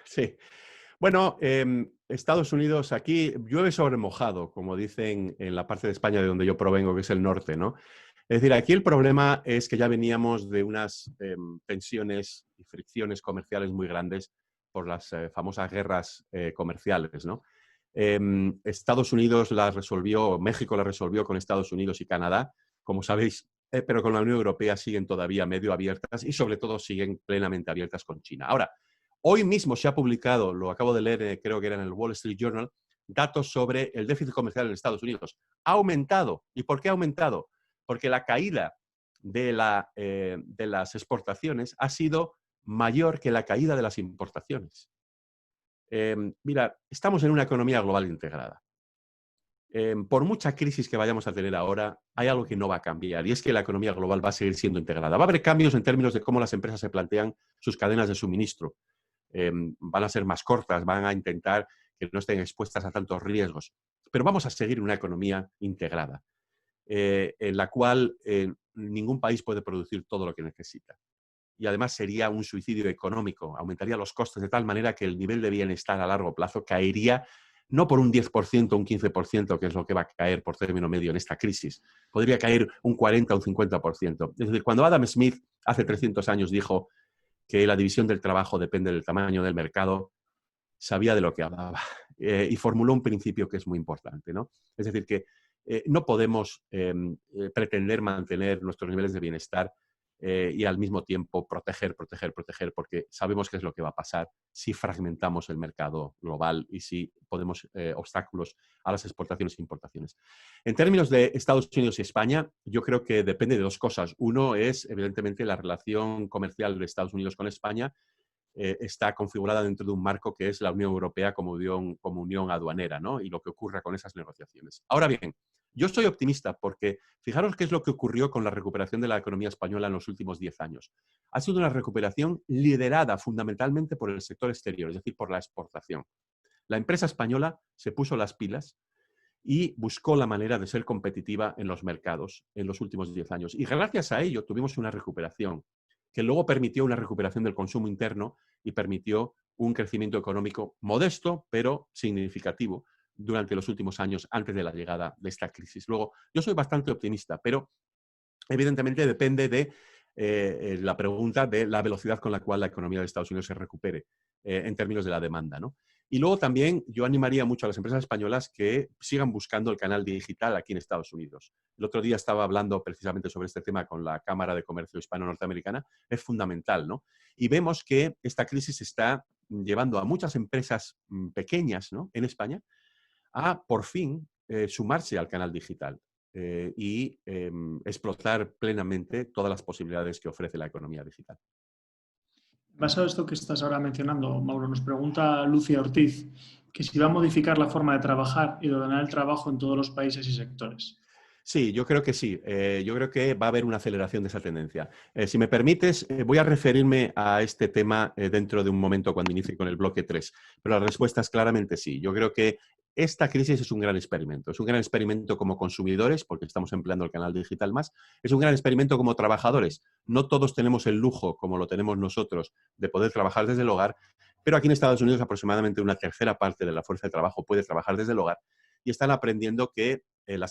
Sí. Bueno, Estados Unidos aquí llueve sobre mojado, como dicen en la parte de España de donde yo provengo, que es el norte, ¿no? Es decir, aquí el problema es que ya veníamos de unas tensiones y fricciones comerciales muy grandes por las famosas guerras comerciales, ¿no? Estados Unidos las resolvió, México las resolvió con Estados Unidos y Canadá, como sabéis, pero con la Unión Europea siguen todavía medio abiertas y sobre todo siguen plenamente abiertas con China. Ahora, hoy mismo se ha publicado, lo acabo de leer, creo que era en el Wall Street Journal, datos sobre el déficit comercial en Estados Unidos. Ha aumentado. ¿Y por qué ha aumentado? Porque la caída de las exportaciones ha sido mayor que la caída de las importaciones. Mira, estamos en una economía global integrada. Por mucha crisis que vayamos a tener ahora, hay algo que no va a cambiar y es que la economía global va a seguir siendo integrada. Va a haber cambios en términos de cómo las empresas se plantean sus cadenas de suministro. Van a ser más cortas, van a intentar que no estén expuestas a tantos riesgos. Pero vamos a seguir una economía integrada, en la cual ningún país puede producir todo lo que necesita. Y además sería un suicidio económico, aumentaría los costes de tal manera que el nivel de bienestar a largo plazo caería no por un 10% o un 15%, que es lo que va a caer por término medio en esta crisis, podría caer un 40 o un 50%. Es decir, cuando Adam Smith hace 300 años dijo que la división del trabajo depende del tamaño del mercado, sabía de lo que hablaba y formuló un principio que es muy importante, ¿no? Es decir, que no podemos pretender mantener nuestros niveles de bienestar y al mismo tiempo proteger, porque sabemos qué es lo que va a pasar si fragmentamos el mercado global y si ponemos obstáculos a las exportaciones e importaciones. En términos de Estados Unidos y España, yo creo que depende de dos cosas. Uno es, evidentemente, la relación comercial de Estados Unidos con España está configurada dentro de un marco que es la Unión Europea como unión aduanera, ¿no? Y lo que ocurra con esas negociaciones. Ahora bien, yo soy optimista porque fijaros qué es lo que ocurrió con la recuperación de la economía española en los últimos 10 años. Ha sido una recuperación liderada fundamentalmente por el sector exterior, es decir, por la exportación. La empresa española se puso las pilas y buscó la manera de ser competitiva en los mercados en los últimos 10 años. Y gracias a ello tuvimos una recuperación que luego permitió una recuperación del consumo interno y permitió un crecimiento económico modesto, pero significativo durante los últimos años antes de la llegada de esta crisis. Luego, yo soy bastante optimista, pero evidentemente depende de la pregunta de la velocidad con la cual la economía de Estados Unidos se recupere en términos de la demanda, ¿no? Y luego también yo animaría mucho a las empresas españolas que sigan buscando el canal digital aquí en Estados Unidos. El otro día estaba hablando precisamente sobre este tema con la Cámara de Comercio Hispano-Norteamericana. Es fundamental, ¿no? Y vemos que esta crisis está llevando a muchas empresas pequeñas, ¿no?, en España a, por fin, sumarse al canal digital y explotar plenamente todas las posibilidades que ofrece la economía digital. Basado en esto que estás ahora mencionando, Mauro, nos pregunta Lucia Ortiz que si va a modificar la forma de trabajar y de ordenar el trabajo en todos los países y sectores. Sí, yo creo que sí. Yo creo que va a haber una aceleración de esa tendencia. Si me permites, voy a referirme a este tema dentro de un momento cuando inicie con el bloque 3. Pero la respuesta es claramente sí. Yo creo que esta crisis es un gran experimento. Es un gran experimento como consumidores, porque estamos empleando el canal digital más. Es un gran experimento como trabajadores. No todos tenemos el lujo, como lo tenemos nosotros, de poder trabajar desde el hogar, pero aquí en Estados Unidos aproximadamente una tercera parte de la fuerza de trabajo puede trabajar desde el hogar y están aprendiendo que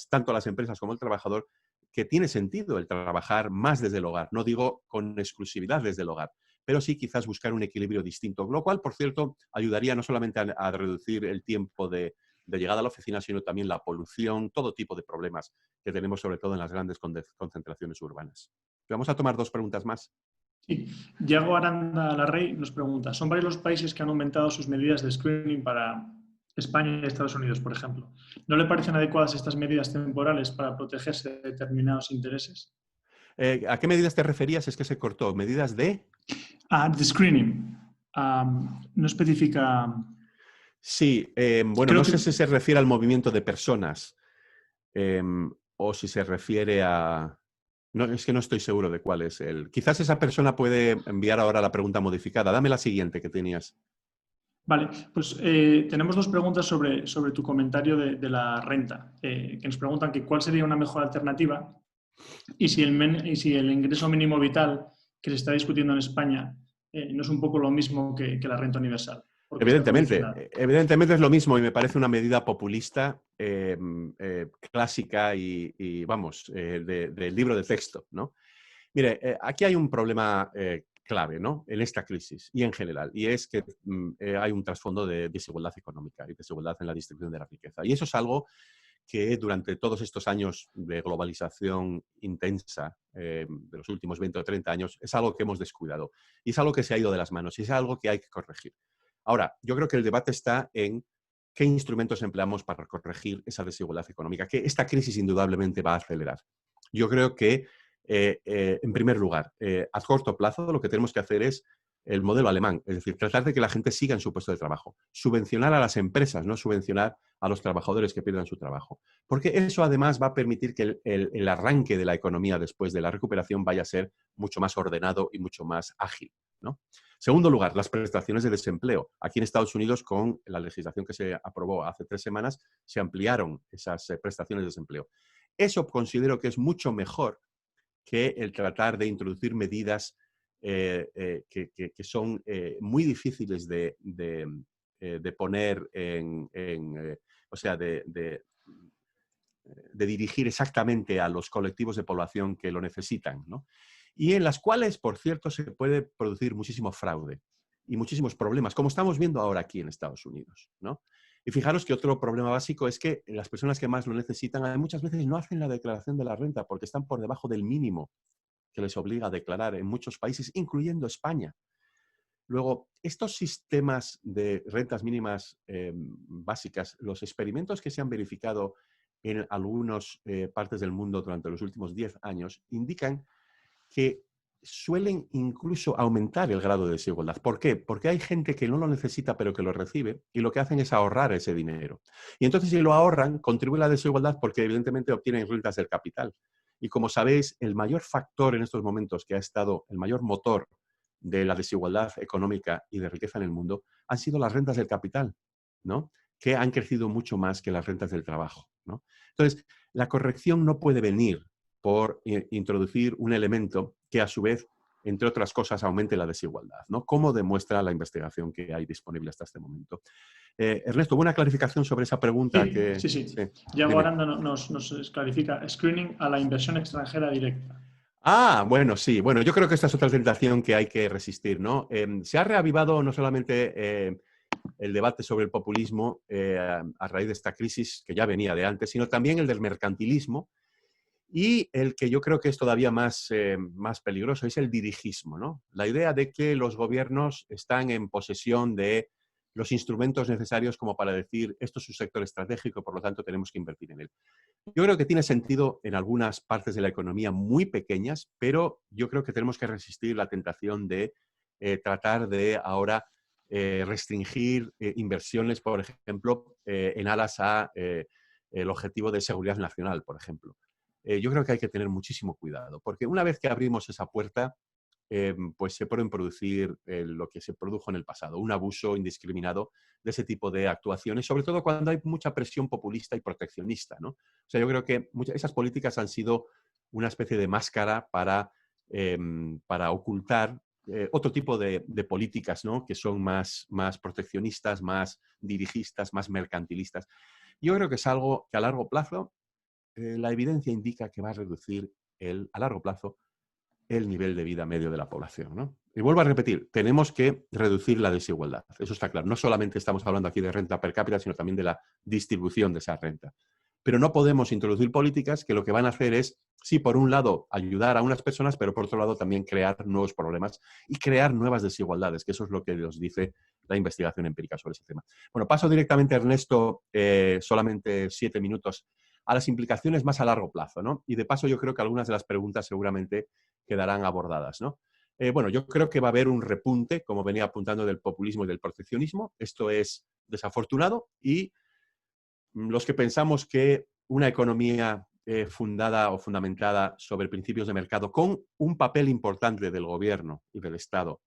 tanto las empresas como el trabajador, que tiene sentido el trabajar más desde el hogar. No digo con exclusividad desde el hogar, pero sí quizás buscar un equilibrio distinto, lo cual, por cierto, ayudaría no solamente a reducir el tiempo de llegada a la oficina, sino también la polución, todo tipo de problemas que tenemos, sobre todo en las grandes concentraciones urbanas. Vamos a tomar dos preguntas más. Sí. Yago Aranda Larrey nos pregunta, son varios los países que han aumentado sus medidas de screening para España y Estados Unidos, por ejemplo. ¿No le parecen adecuadas estas medidas temporales para protegerse de determinados intereses? ¿A qué medidas te referías? Es que se cortó. ¿Medidas de? De screening. No especifica... Sí, bueno, Creo no que... sé si se refiere al movimiento de personas o si se refiere a... No, es que no estoy seguro de cuál es el... Quizás esa persona puede enviar ahora la pregunta modificada. Dame la siguiente que tenías. Vale, pues tenemos dos preguntas sobre tu comentario de la renta, que nos preguntan que cuál sería una mejor alternativa y si el ingreso mínimo vital que se está discutiendo en España no es un poco lo mismo que la renta universal, porque está condicionada. Evidentemente es lo mismo y me parece una medida populista clásica y vamos, del libro de texto, ¿no? Mire, aquí hay un problema clave, ¿no? En esta crisis y en general, y es que hay un trasfondo de desigualdad económica y desigualdad en la distribución de la riqueza. Y eso es algo que durante todos estos años de globalización intensa, de los últimos 20 o 30 años, es algo que hemos descuidado. Y es algo que se ha ido de las manos y es algo que hay que corregir. Ahora, yo creo que el debate está en qué instrumentos empleamos para corregir esa desigualdad económica, que esta crisis indudablemente va a acelerar. Yo creo que, en primer lugar, a corto plazo lo que tenemos que hacer es el modelo alemán, es decir, tratar de que la gente siga en su puesto de trabajo, subvencionar a las empresas, no subvencionar a los trabajadores que pierdan su trabajo, porque eso además va a permitir que el arranque de la economía después de la recuperación vaya a ser mucho más ordenado y mucho más ágil, ¿no? Segundo lugar, las prestaciones de desempleo. Aquí en Estados Unidos, con la legislación que se aprobó hace 3 semanas, se ampliaron esas prestaciones de desempleo. Eso considero que es mucho mejor que el tratar de introducir medidas que son muy difíciles de poner o sea, de dirigir exactamente a los colectivos de población que lo necesitan, ¿no? Y en las cuales, por cierto, se puede producir muchísimo fraude y muchísimos problemas, como estamos viendo ahora aquí en Estados Unidos, ¿no? Y fijaros que otro problema básico es que las personas que más lo necesitan muchas veces no hacen la declaración de la renta porque están por debajo del mínimo que les obliga a declarar en muchos países, incluyendo España. Luego, estos sistemas de rentas mínimas básicas, los experimentos que se han verificado en algunas partes del mundo durante los últimos 10 años, indican que suelen incluso aumentar el grado de desigualdad. ¿Por qué? Porque hay gente que no lo necesita pero que lo recibe y lo que hacen es ahorrar ese dinero. Y entonces si lo ahorran, contribuye a la desigualdad porque evidentemente obtienen rentas del capital. Y como sabéis, el mayor factor en estos momentos que ha estado, el mayor motor de la desigualdad económica y de riqueza en el mundo han sido las rentas del capital, ¿no? Que han crecido mucho más que las rentas del trabajo, ¿no? Entonces, la corrección no puede venir por introducir un elemento que a su vez, entre otras cosas, aumente la desigualdad, ¿no? Como demuestra la investigación que hay disponible hasta este momento. Ernesto, ¿hubo una clarificación sobre esa pregunta? Sí. Yago Aranda nos clarifica screening a la inversión extranjera directa. Bueno, sí. Bueno, yo creo que esta es otra tentación que hay que resistir, ¿no? Se ha reavivado no solamente el debate sobre el populismo a raíz de esta crisis que ya venía de antes, sino también el del mercantilismo y el que yo creo que es todavía más peligroso, es el dirigismo, ¿no? La idea de que los gobiernos están en posesión de los instrumentos necesarios como para decir esto es un sector estratégico, por lo tanto tenemos que invertir en él. Yo creo que tiene sentido en algunas partes de la economía muy pequeñas, pero yo creo que tenemos que resistir la tentación de tratar de ahora restringir inversiones, por ejemplo, en aras a el objetivo de seguridad nacional, por ejemplo. Yo creo que hay que tener muchísimo cuidado, porque una vez que abrimos esa puerta, pues se pueden producir lo que se produjo en el pasado, un abuso indiscriminado de ese tipo de actuaciones, sobre todo cuando hay mucha presión populista y proteccionista, ¿no? O sea, yo creo que esas políticas han sido una especie de máscara para ocultar otro tipo de políticas, ¿no? Que son más proteccionistas, más dirigistas, más mercantilistas. Yo creo que es algo que a largo plazo la evidencia indica que va a reducir a largo plazo el nivel de vida medio de la población, ¿no? Y vuelvo a repetir, tenemos que reducir la desigualdad. Eso está claro. No solamente estamos hablando aquí de renta per cápita, sino también de la distribución de esa renta. pero no podemos introducir políticas que lo que van a hacer es, sí, por un lado, ayudar a unas personas, pero por otro lado también crear nuevos problemas y crear nuevas desigualdades, que eso es lo que nos dice la investigación empírica sobre ese tema. Bueno, paso directamente, Ernesto, solamente 7 minutos, a las implicaciones más a largo plazo, ¿no? Y de paso yo creo que algunas de las preguntas seguramente quedarán abordadas, ¿no? Bueno, yo creo que va a haber un repunte, como venía apuntando, del populismo y del proteccionismo. Esto es desafortunado y los que pensamos que una economía fundada o fundamentada sobre principios de mercado, con un papel importante del gobierno y del Estado,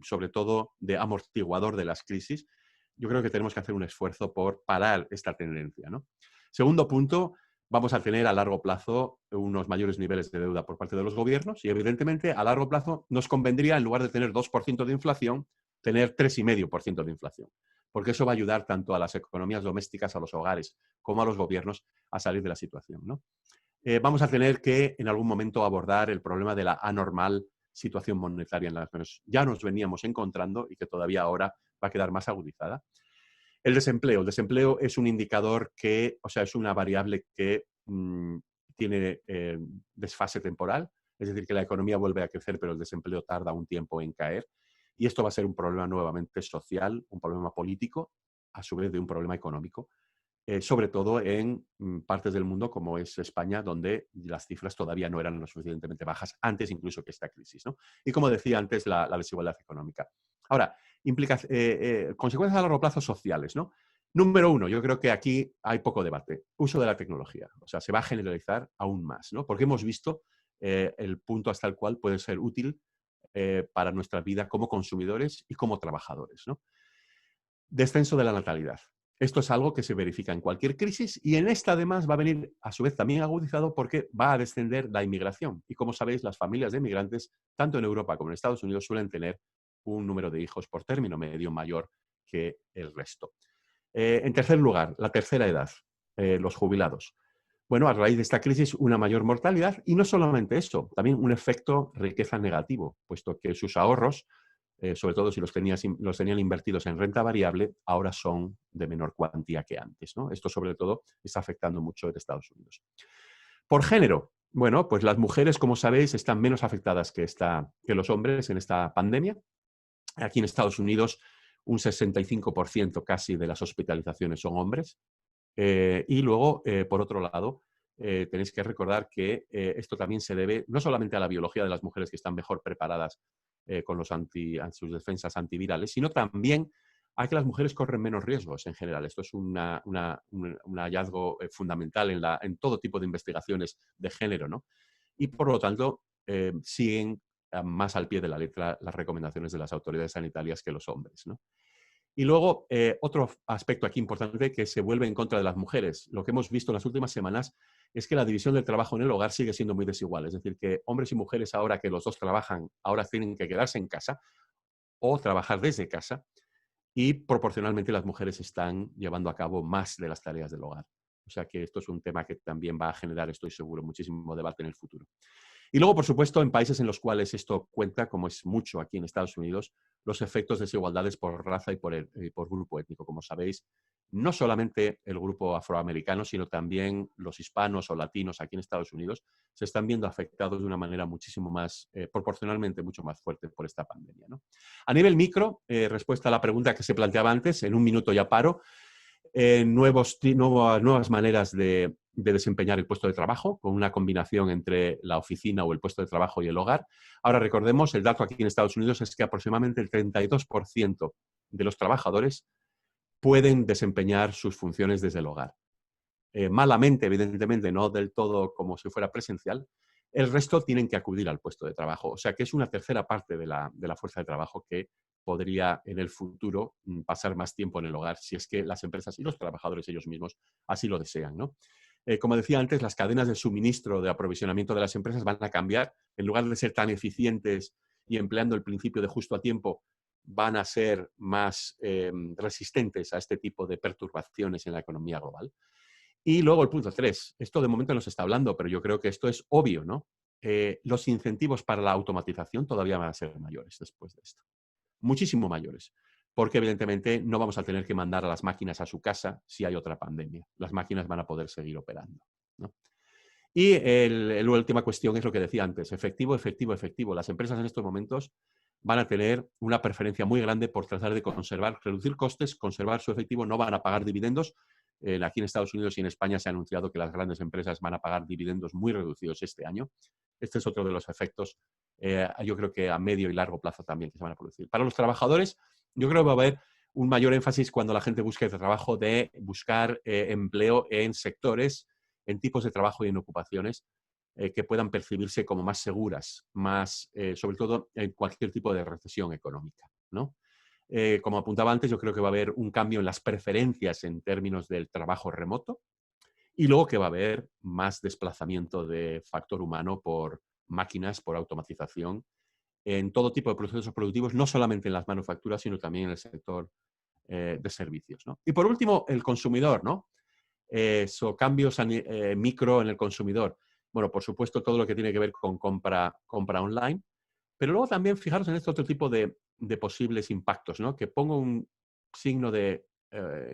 sobre todo de amortiguador de las crisis, yo creo que tenemos que hacer un esfuerzo por parar esta tendencia, ¿no? Segundo punto, vamos a tener a largo plazo unos mayores niveles de deuda por parte de los gobiernos y, evidentemente, a largo plazo nos convendría, en lugar de tener 2% de inflación, tener 3,5% de inflación, porque eso va a ayudar tanto a las economías domésticas, a los hogares, como a los gobiernos a salir de la situación, ¿no? Vamos a tener que, en algún momento, abordar el problema de la anormal situación monetaria en la que ya nos veníamos encontrando y que todavía ahora va a quedar más agudizada. El desempleo. El desempleo es un indicador que, o sea, es una variable que tiene desfase temporal, es decir, que la economía vuelve a crecer, pero el desempleo tarda un tiempo en caer. Y esto va a ser un problema nuevamente social, un problema político, a su vez de un problema económico, sobre todo en partes del mundo como es España, donde las cifras todavía no eran lo suficientemente bajas, antes incluso que esta crisis, ¿no? Y como decía antes, la desigualdad económica. Ahora, consecuencias a largo plazo sociales, ¿no? Número uno, yo creo que aquí hay poco debate. Uso de la tecnología. O sea, se va a generalizar aún más, ¿no? Porque hemos visto el punto hasta el cual puede ser útil para nuestra vida como consumidores y como trabajadores, ¿no? Descenso de la natalidad. Esto es algo que se verifica en cualquier crisis y en esta además va a venir a su vez también agudizado porque va a descender la inmigración. Y como sabéis, las familias de inmigrantes, tanto en Europa como en Estados Unidos, suelen tener un número de hijos por término medio mayor que el resto. En tercer lugar, la tercera edad, los jubilados. Bueno, a raíz de esta crisis, una mayor mortalidad y no solamente eso, también un efecto riqueza negativo, puesto que sus ahorros, sobre todo si los tenían invertidos en renta variable, ahora son de menor cuantía que antes, ¿no? Esto sobre todo está afectando mucho en Estados Unidos. Por género, bueno, pues las mujeres, como sabéis, están menos afectadas que los hombres en esta pandemia. Aquí en Estados Unidos, un 65% casi de las hospitalizaciones son hombres. Y luego, por otro lado, tenéis que recordar que esto también se debe no solamente a la biología de las mujeres que están mejor preparadas con sus defensas antivirales, sino también a que las mujeres corren menos riesgos en general. Esto es un hallazgo fundamental en todo tipo de investigaciones de género, ¿no? Y por lo tanto, siguen más al pie de la letra las recomendaciones de las autoridades sanitarias que los hombres, ¿no? Y luego, otro aspecto aquí importante que se vuelve en contra de las mujeres. Lo que hemos visto en las últimas semanas es que la división del trabajo en el hogar sigue siendo muy desigual. Es decir, que hombres y mujeres, ahora que los dos trabajan, ahora tienen que quedarse en casa o trabajar desde casa y proporcionalmente las mujeres están llevando a cabo más de las tareas del hogar. O sea que esto es un tema que también va a generar, estoy seguro, muchísimo debate en el futuro. Y luego, por supuesto, en países en los cuales esto cuenta, como es mucho aquí en Estados Unidos, los efectos de desigualdades por raza y por grupo étnico. Como sabéis, no solamente el grupo afroamericano, sino también los hispanos o latinos aquí en Estados Unidos se están viendo afectados de una manera muchísimo más, proporcionalmente mucho más fuerte por esta pandemia, ¿no? A nivel micro, respuesta a la pregunta que se planteaba antes, en un minuto ya paro, nuevas maneras de desempeñar el puesto de trabajo, con una combinación entre la oficina o el puesto de trabajo y el hogar. Ahora recordemos, el dato aquí en Estados Unidos es que aproximadamente el 32% de los trabajadores pueden desempeñar sus funciones desde el hogar. Malamente, evidentemente, no del todo como si fuera presencial. El resto tienen que acudir al puesto de trabajo. O sea que es una tercera parte de la fuerza de trabajo que podría en el futuro pasar más tiempo en el hogar si es que las empresas y los trabajadores ellos mismos así lo desean, ¿no? Como decía antes, las cadenas de suministro, de aprovisionamiento de las empresas van a cambiar. En lugar de ser tan eficientes y empleando el principio de justo a tiempo, van a ser más resistentes a este tipo de perturbaciones en la economía global. Y luego el punto 3. Esto de momento no se está hablando, pero yo creo que esto es obvio, ¿no? Los incentivos para la automatización todavía van a ser mayores después de esto. Muchísimo mayores. porque evidentemente no vamos a tener que mandar a las máquinas a su casa si hay otra pandemia. Las máquinas van a poder seguir operando, ¿no? Y la última cuestión es lo que decía antes, efectivo, efectivo, efectivo. Las empresas en estos momentos van a tener una preferencia muy grande por tratar de conservar, reducir costes, conservar su efectivo, no van a pagar dividendos. Aquí en Estados Unidos y en España se ha anunciado que las grandes empresas van a pagar dividendos muy reducidos este año. Este es otro de los efectos, yo creo que a medio y largo plazo también que se van a producir. Para los trabajadores, yo creo que va a haber un mayor énfasis cuando la gente busque trabajo de buscar empleo en sectores, en tipos de trabajo y en ocupaciones que puedan percibirse como más seguras, más, sobre todo en cualquier tipo de recesión económica, ¿no? Como apuntaba antes, yo creo que va a haber un cambio en las preferencias en términos del trabajo remoto y luego que va a haber más desplazamiento de factor humano por máquinas, por automatización, en todo tipo de procesos productivos, no solamente en las manufacturas, sino también en el sector de servicios, ¿no? Y por último, el consumidor, ¿no? Cambios micro en el consumidor. Bueno, por supuesto, todo lo que tiene que ver con compra online, pero luego también fijaros en este otro tipo de posibles impactos, ¿no? Que pongo un signo de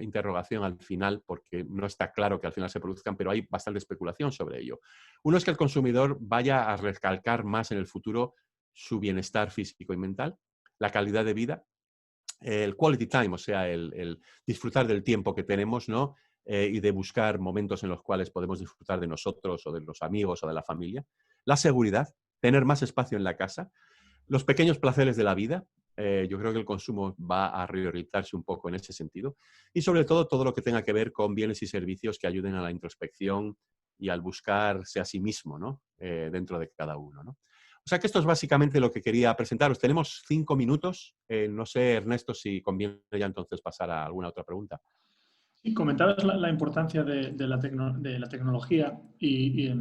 interrogación al final, porque no está claro que al final se produzcan, pero hay bastante especulación sobre ello. Uno es que el consumidor vaya a recalcar más en el futuro su bienestar físico y mental, la calidad de vida, el quality time, o sea, el disfrutar del tiempo que tenemos, ¿no? Y de buscar momentos en los cuales podemos disfrutar de nosotros o de los amigos o de la familia. La seguridad, tener más espacio en la casa. Los pequeños placeres de la vida. Yo creo que el consumo va a reorientarse un poco en ese sentido. Y sobre todo lo que tenga que ver con bienes y servicios que ayuden a la introspección y al buscarse a sí mismo, ¿no? Dentro de cada uno, ¿no? O sea que esto es básicamente lo que quería presentaros. Tenemos 5 minutos. No sé, Ernesto, si conviene ya entonces pasar a alguna otra pregunta. Sí, comentabas la importancia de la tecnología y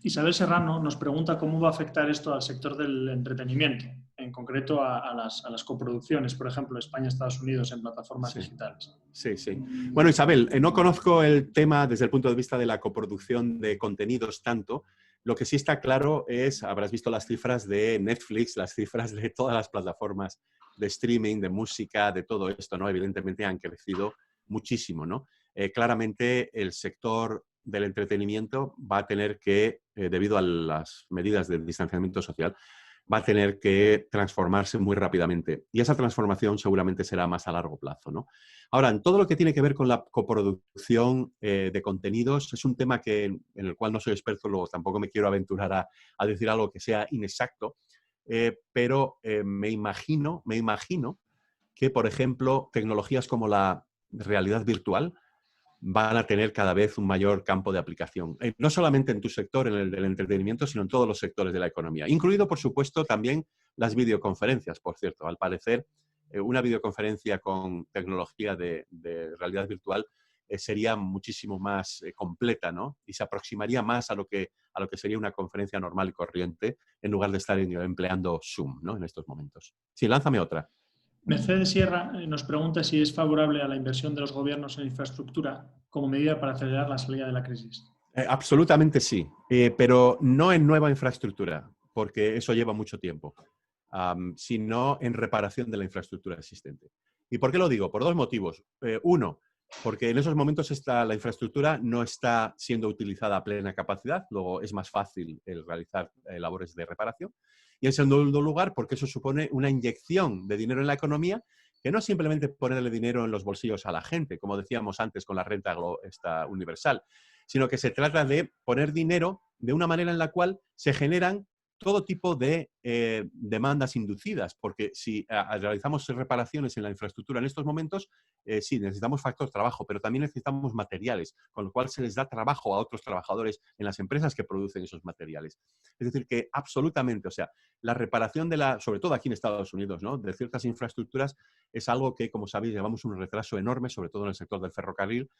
Isabel Serrano nos pregunta cómo va a afectar esto al sector del entretenimiento, en concreto a las coproducciones, por ejemplo, España-Estados Unidos en plataformas digitales. Sí, sí. Bueno, Isabel, no conozco el tema desde el punto de vista de la coproducción de contenidos tanto. Lo que sí está claro es, habrás visto las cifras de Netflix, las cifras de todas las plataformas de streaming, de música, de todo esto, ¿no? Evidentemente han crecido muchísimo, ¿no? Claramente el sector del entretenimiento va a tener que, debido a las medidas de distanciamiento social, va a tener que transformarse muy rápidamente. Y esa transformación seguramente será más a largo plazo, ¿no? Ahora, en todo lo que tiene que ver con la coproducción de contenidos, es un tema en el cual no soy experto, luego tampoco me quiero aventurar a decir algo que sea inexacto, pero me imagino que, por ejemplo, tecnologías como la realidad virtual van a tener cada vez un mayor campo de aplicación. No solamente en tu sector, en el del entretenimiento, sino en todos los sectores de la economía. Incluido, por supuesto, también las videoconferencias, por cierto. Al parecer, una videoconferencia con tecnología de realidad virtual sería muchísimo más completa, ¿no? Y se aproximaría más a lo que sería una conferencia normal y corriente, en lugar de estar empleando Zoom, ¿no? En estos momentos. Sí, lánzame otra. Mercedes Sierra nos pregunta si es favorable a la inversión de los gobiernos en infraestructura como medida para acelerar la salida de la crisis. Absolutamente sí, pero no en nueva infraestructura, porque eso lleva mucho tiempo, sino en reparación de la infraestructura existente. ¿Y por qué lo digo? Por dos motivos. Uno, porque en esos momentos la infraestructura no está siendo utilizada a plena capacidad, luego es más fácil el realizar labores de reparación. Y en segundo lugar, porque eso supone una inyección de dinero en la economía, que no es simplemente ponerle dinero en los bolsillos a la gente, como decíamos antes con la renta universal, sino que se trata de poner dinero de una manera en la cual se generan todo tipo de demandas inducidas, porque si realizamos reparaciones en la infraestructura en estos momentos, sí, necesitamos factor trabajo, pero también necesitamos materiales, con lo cual se les da trabajo a otros trabajadores en las empresas que producen esos materiales. Es decir, que absolutamente, o sea, la reparación sobre todo aquí en Estados Unidos, ¿no? De ciertas infraestructuras es algo que, como sabéis, llevamos un retraso enorme, sobre todo en el sector del ferrocarril,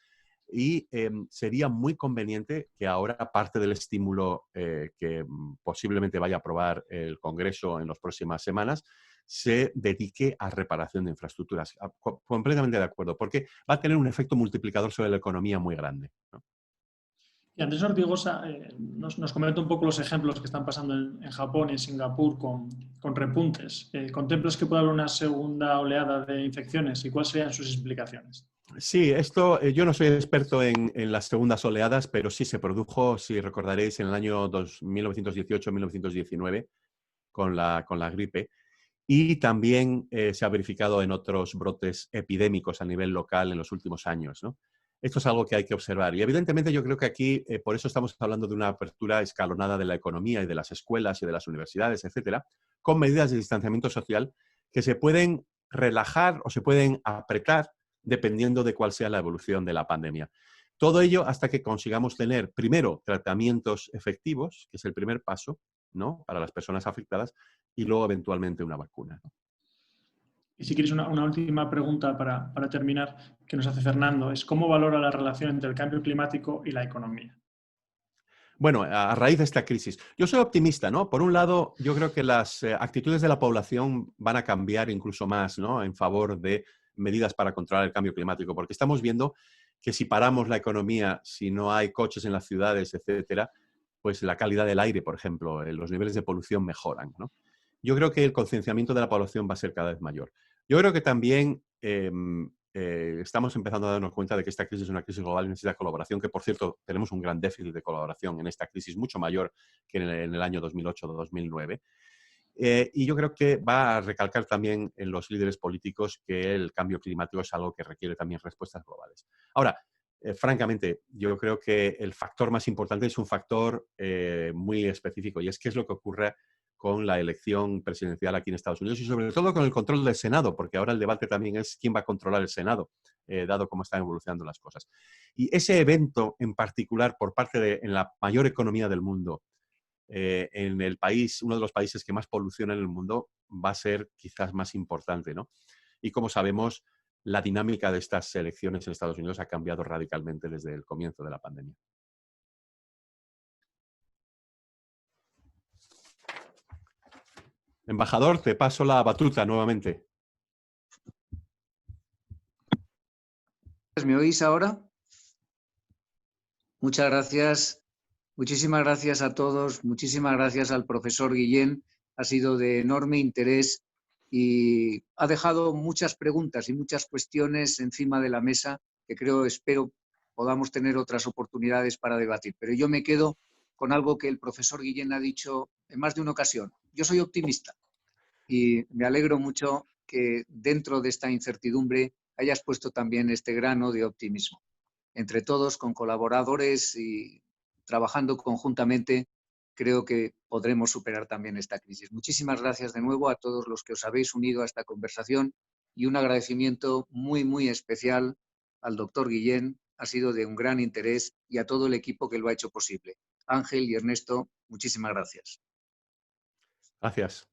y sería muy conveniente que ahora parte del estímulo que posiblemente vaya a aprobar el Congreso en las próximas semanas se dedique a reparación de infraestructuras. Completamente de acuerdo, porque va a tener un efecto multiplicador sobre la economía muy grande, ¿no? Y Andrés Ortigosa nos comenta un poco los ejemplos que están pasando en Japón y en Singapur con con repuntes. ¿Contemplas que puede haber una segunda oleada de infecciones y cuáles serían sus explicaciones? Sí, esto, yo no soy experto en las segundas oleadas, pero sí se produjo, si recordaréis, en el año 1918-1919 con la gripe. Y también se ha verificado en otros brotes epidémicos a nivel local en los últimos años, ¿no? Esto es algo que hay que observar. Y evidentemente yo creo que aquí, por eso estamos hablando de una apertura escalonada de la economía y de las escuelas y de las universidades, etcétera, con medidas de distanciamiento social que se pueden relajar o se pueden apretar dependiendo de cuál sea la evolución de la pandemia. Todo ello hasta que consigamos tener, primero, tratamientos efectivos, que es el primer paso, ¿no?, para las personas afectadas, y luego eventualmente una vacuna, ¿no? Y si quieres una última pregunta para terminar, que nos hace Fernando, es ¿cómo valora la relación entre el cambio climático y la economía? Bueno, a raíz de esta crisis, yo soy optimista, ¿no? Por un lado, yo creo que las actitudes de la población van a cambiar incluso más, ¿no?, en favor de medidas para controlar el cambio climático, porque estamos viendo que si paramos la economía, si no hay coches en las ciudades, etcétera, pues la calidad del aire, por ejemplo, los niveles de polución mejoran, ¿no? Yo creo que el concienciamiento de la población va a ser cada vez mayor. Yo creo que también estamos empezando a darnos cuenta de que esta crisis es una crisis global y necesita colaboración, que por cierto tenemos un gran déficit de colaboración en esta crisis, mucho mayor que en el año 2008 o 2009. Y yo creo que va a recalcar también en los líderes políticos que el cambio climático es algo que requiere también respuestas globales. Ahora, francamente, yo creo que el factor más importante es un factor muy específico, y es qué es lo que ocurre con la elección presidencial aquí en Estados Unidos y sobre todo con el control del Senado, porque ahora el debate también es quién va a controlar el Senado, dado cómo están evolucionando las cosas. Y ese evento en particular por parte de en la mayor economía del mundo, en el país, uno de los países que más poluciona en el mundo, va a ser quizás más importante, ¿no? Y como sabemos, la dinámica de estas elecciones en Estados Unidos ha cambiado radicalmente desde el comienzo de la pandemia. Embajador, te paso la batuta nuevamente. ¿Me oís ahora? Muchas gracias. Muchísimas gracias a todos. Muchísimas gracias al profesor Guillén. Ha sido de enorme interés y ha dejado muchas preguntas y muchas cuestiones encima de la mesa que espero podamos tener otras oportunidades para debatir. Pero yo me quedo con algo que el profesor Guillén ha dicho en más de una ocasión. Yo soy optimista y me alegro mucho que dentro de esta incertidumbre hayas puesto también este grano de optimismo. Entre todos, con colaboradores y trabajando conjuntamente, creo que podremos superar también esta crisis. Muchísimas gracias de nuevo a todos los que os habéis unido a esta conversación y un agradecimiento muy, muy especial al doctor Guillén. Ha sido de un gran interés, y a todo el equipo que lo ha hecho posible. Ángel y Ernesto, muchísimas gracias. Gracias.